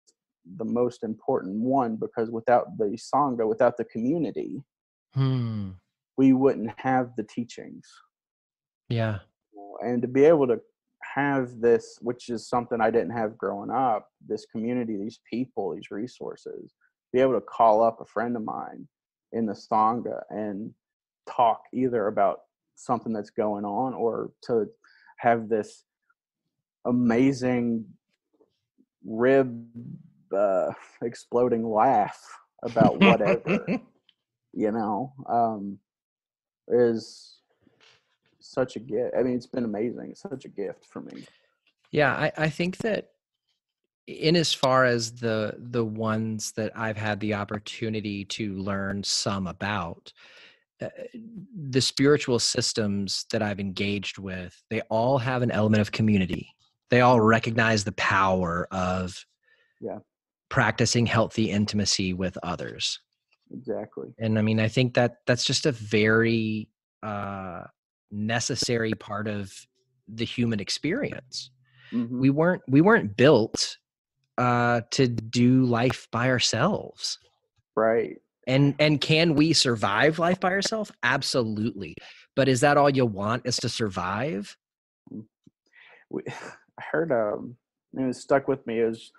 the most important one, because without the Sangha, without the community, we wouldn't have the teachings. Yeah. And to be able to have this, which is something I didn't have growing up, this community, these people, these resources, be able to call up a friend of mine in the Sangha and talk either about something that's going on, or to have this amazing rib exploding laugh about whatever, is such a gift. I mean, it's been amazing. It's such a gift for me. Yeah, I think that in as far as the ones that I've had the opportunity to learn some about, the spiritual systems that I've engaged with, they all have an element of community. They all recognize the power of practicing healthy intimacy with others. Exactly. And I mean, I think that that's just a very necessary part of the human experience. We weren't built to do life by ourselves. Right. And can we survive life by ourselves? Absolutely. But is that all you want, is to survive? I heard, it stuck with me, is,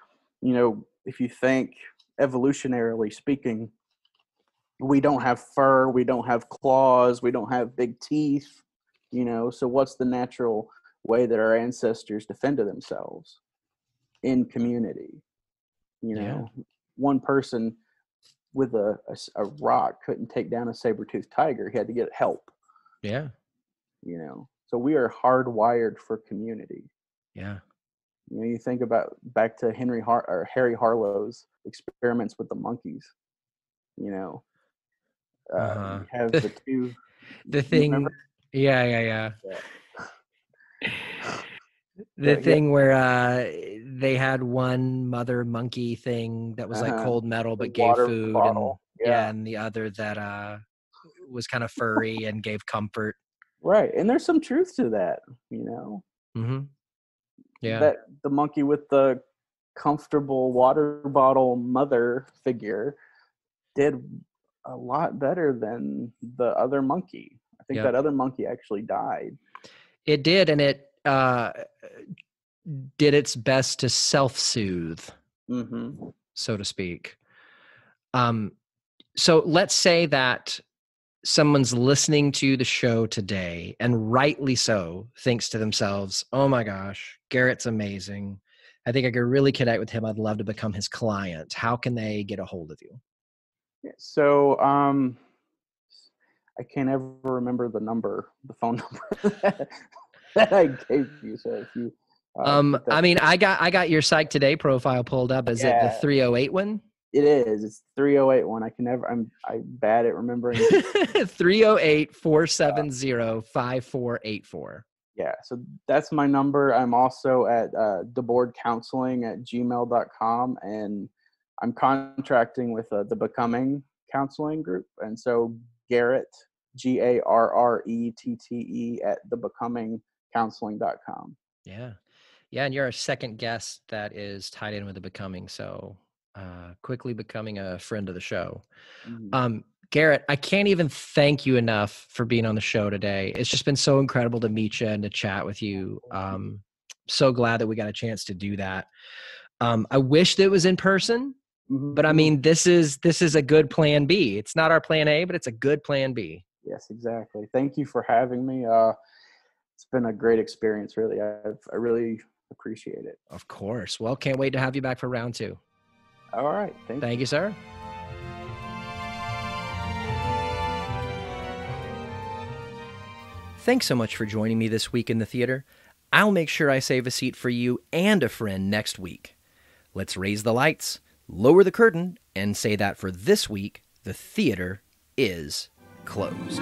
if you think evolutionarily speaking, we don't have fur, we don't have claws, we don't have big teeth, so what's the natural way that our ancestors defended themselves? In community. One person with a rock couldn't take down a saber-toothed tiger. He had to get help. Yeah. So we are hardwired for community. Yeah. You think about back to Harry Harlow's experiments with the monkeys. You have the two. The thing. Yeah. The thing where they had one mother monkey thing that was like cold metal but gave food, bottle. And the other that was kind of furry and gave comfort. Right, and there's some truth to that, Yeah. That the monkey with the comfortable water bottle mother figure did a lot better than the other monkey. I think that other monkey actually died. It did, and it did its best to self-soothe, so to speak. So let's say that someone's listening to the show today, and rightly so, thinks to themselves, oh my gosh, Garrett's amazing. I think I could really connect with him. I'd love to become his client. How can they get a hold of you? So I can't ever remember the phone number that I gave you. So if you I mean, I got your Psych Today profile pulled up. Is it the 308 one? It is. It's 308 one. I'm bad at remembering. 308-470-5484. Yeah, so that's my number. I'm also at DeBordCounseling@gmail.com, and I'm contracting with the Becoming Counseling Group. And so Garrett, GARRETTE @thebecomingcounseling.com. Yeah. Yeah, and you're our second guest that is tied in with the Becoming, so quickly becoming a friend of the show. Garrett, I can't even thank you enough for being on the show today. It's just been so incredible to meet you and to chat with you. So glad that we got a chance to do that. I wish that it was in person, but I mean, this is a good plan B. It's not our plan A, but it's a good plan B. Yes, exactly. Thank you for having me. It's been a great experience, really. I really appreciate it. Of course. Well, can't wait to have you back for round 2. All right. Thank you, sir. Thanks so much for joining me this week in the theater. I'll make sure I save a seat for you and a friend next week. Let's raise the lights, lower the curtain, and say that for this week, the theater is closed.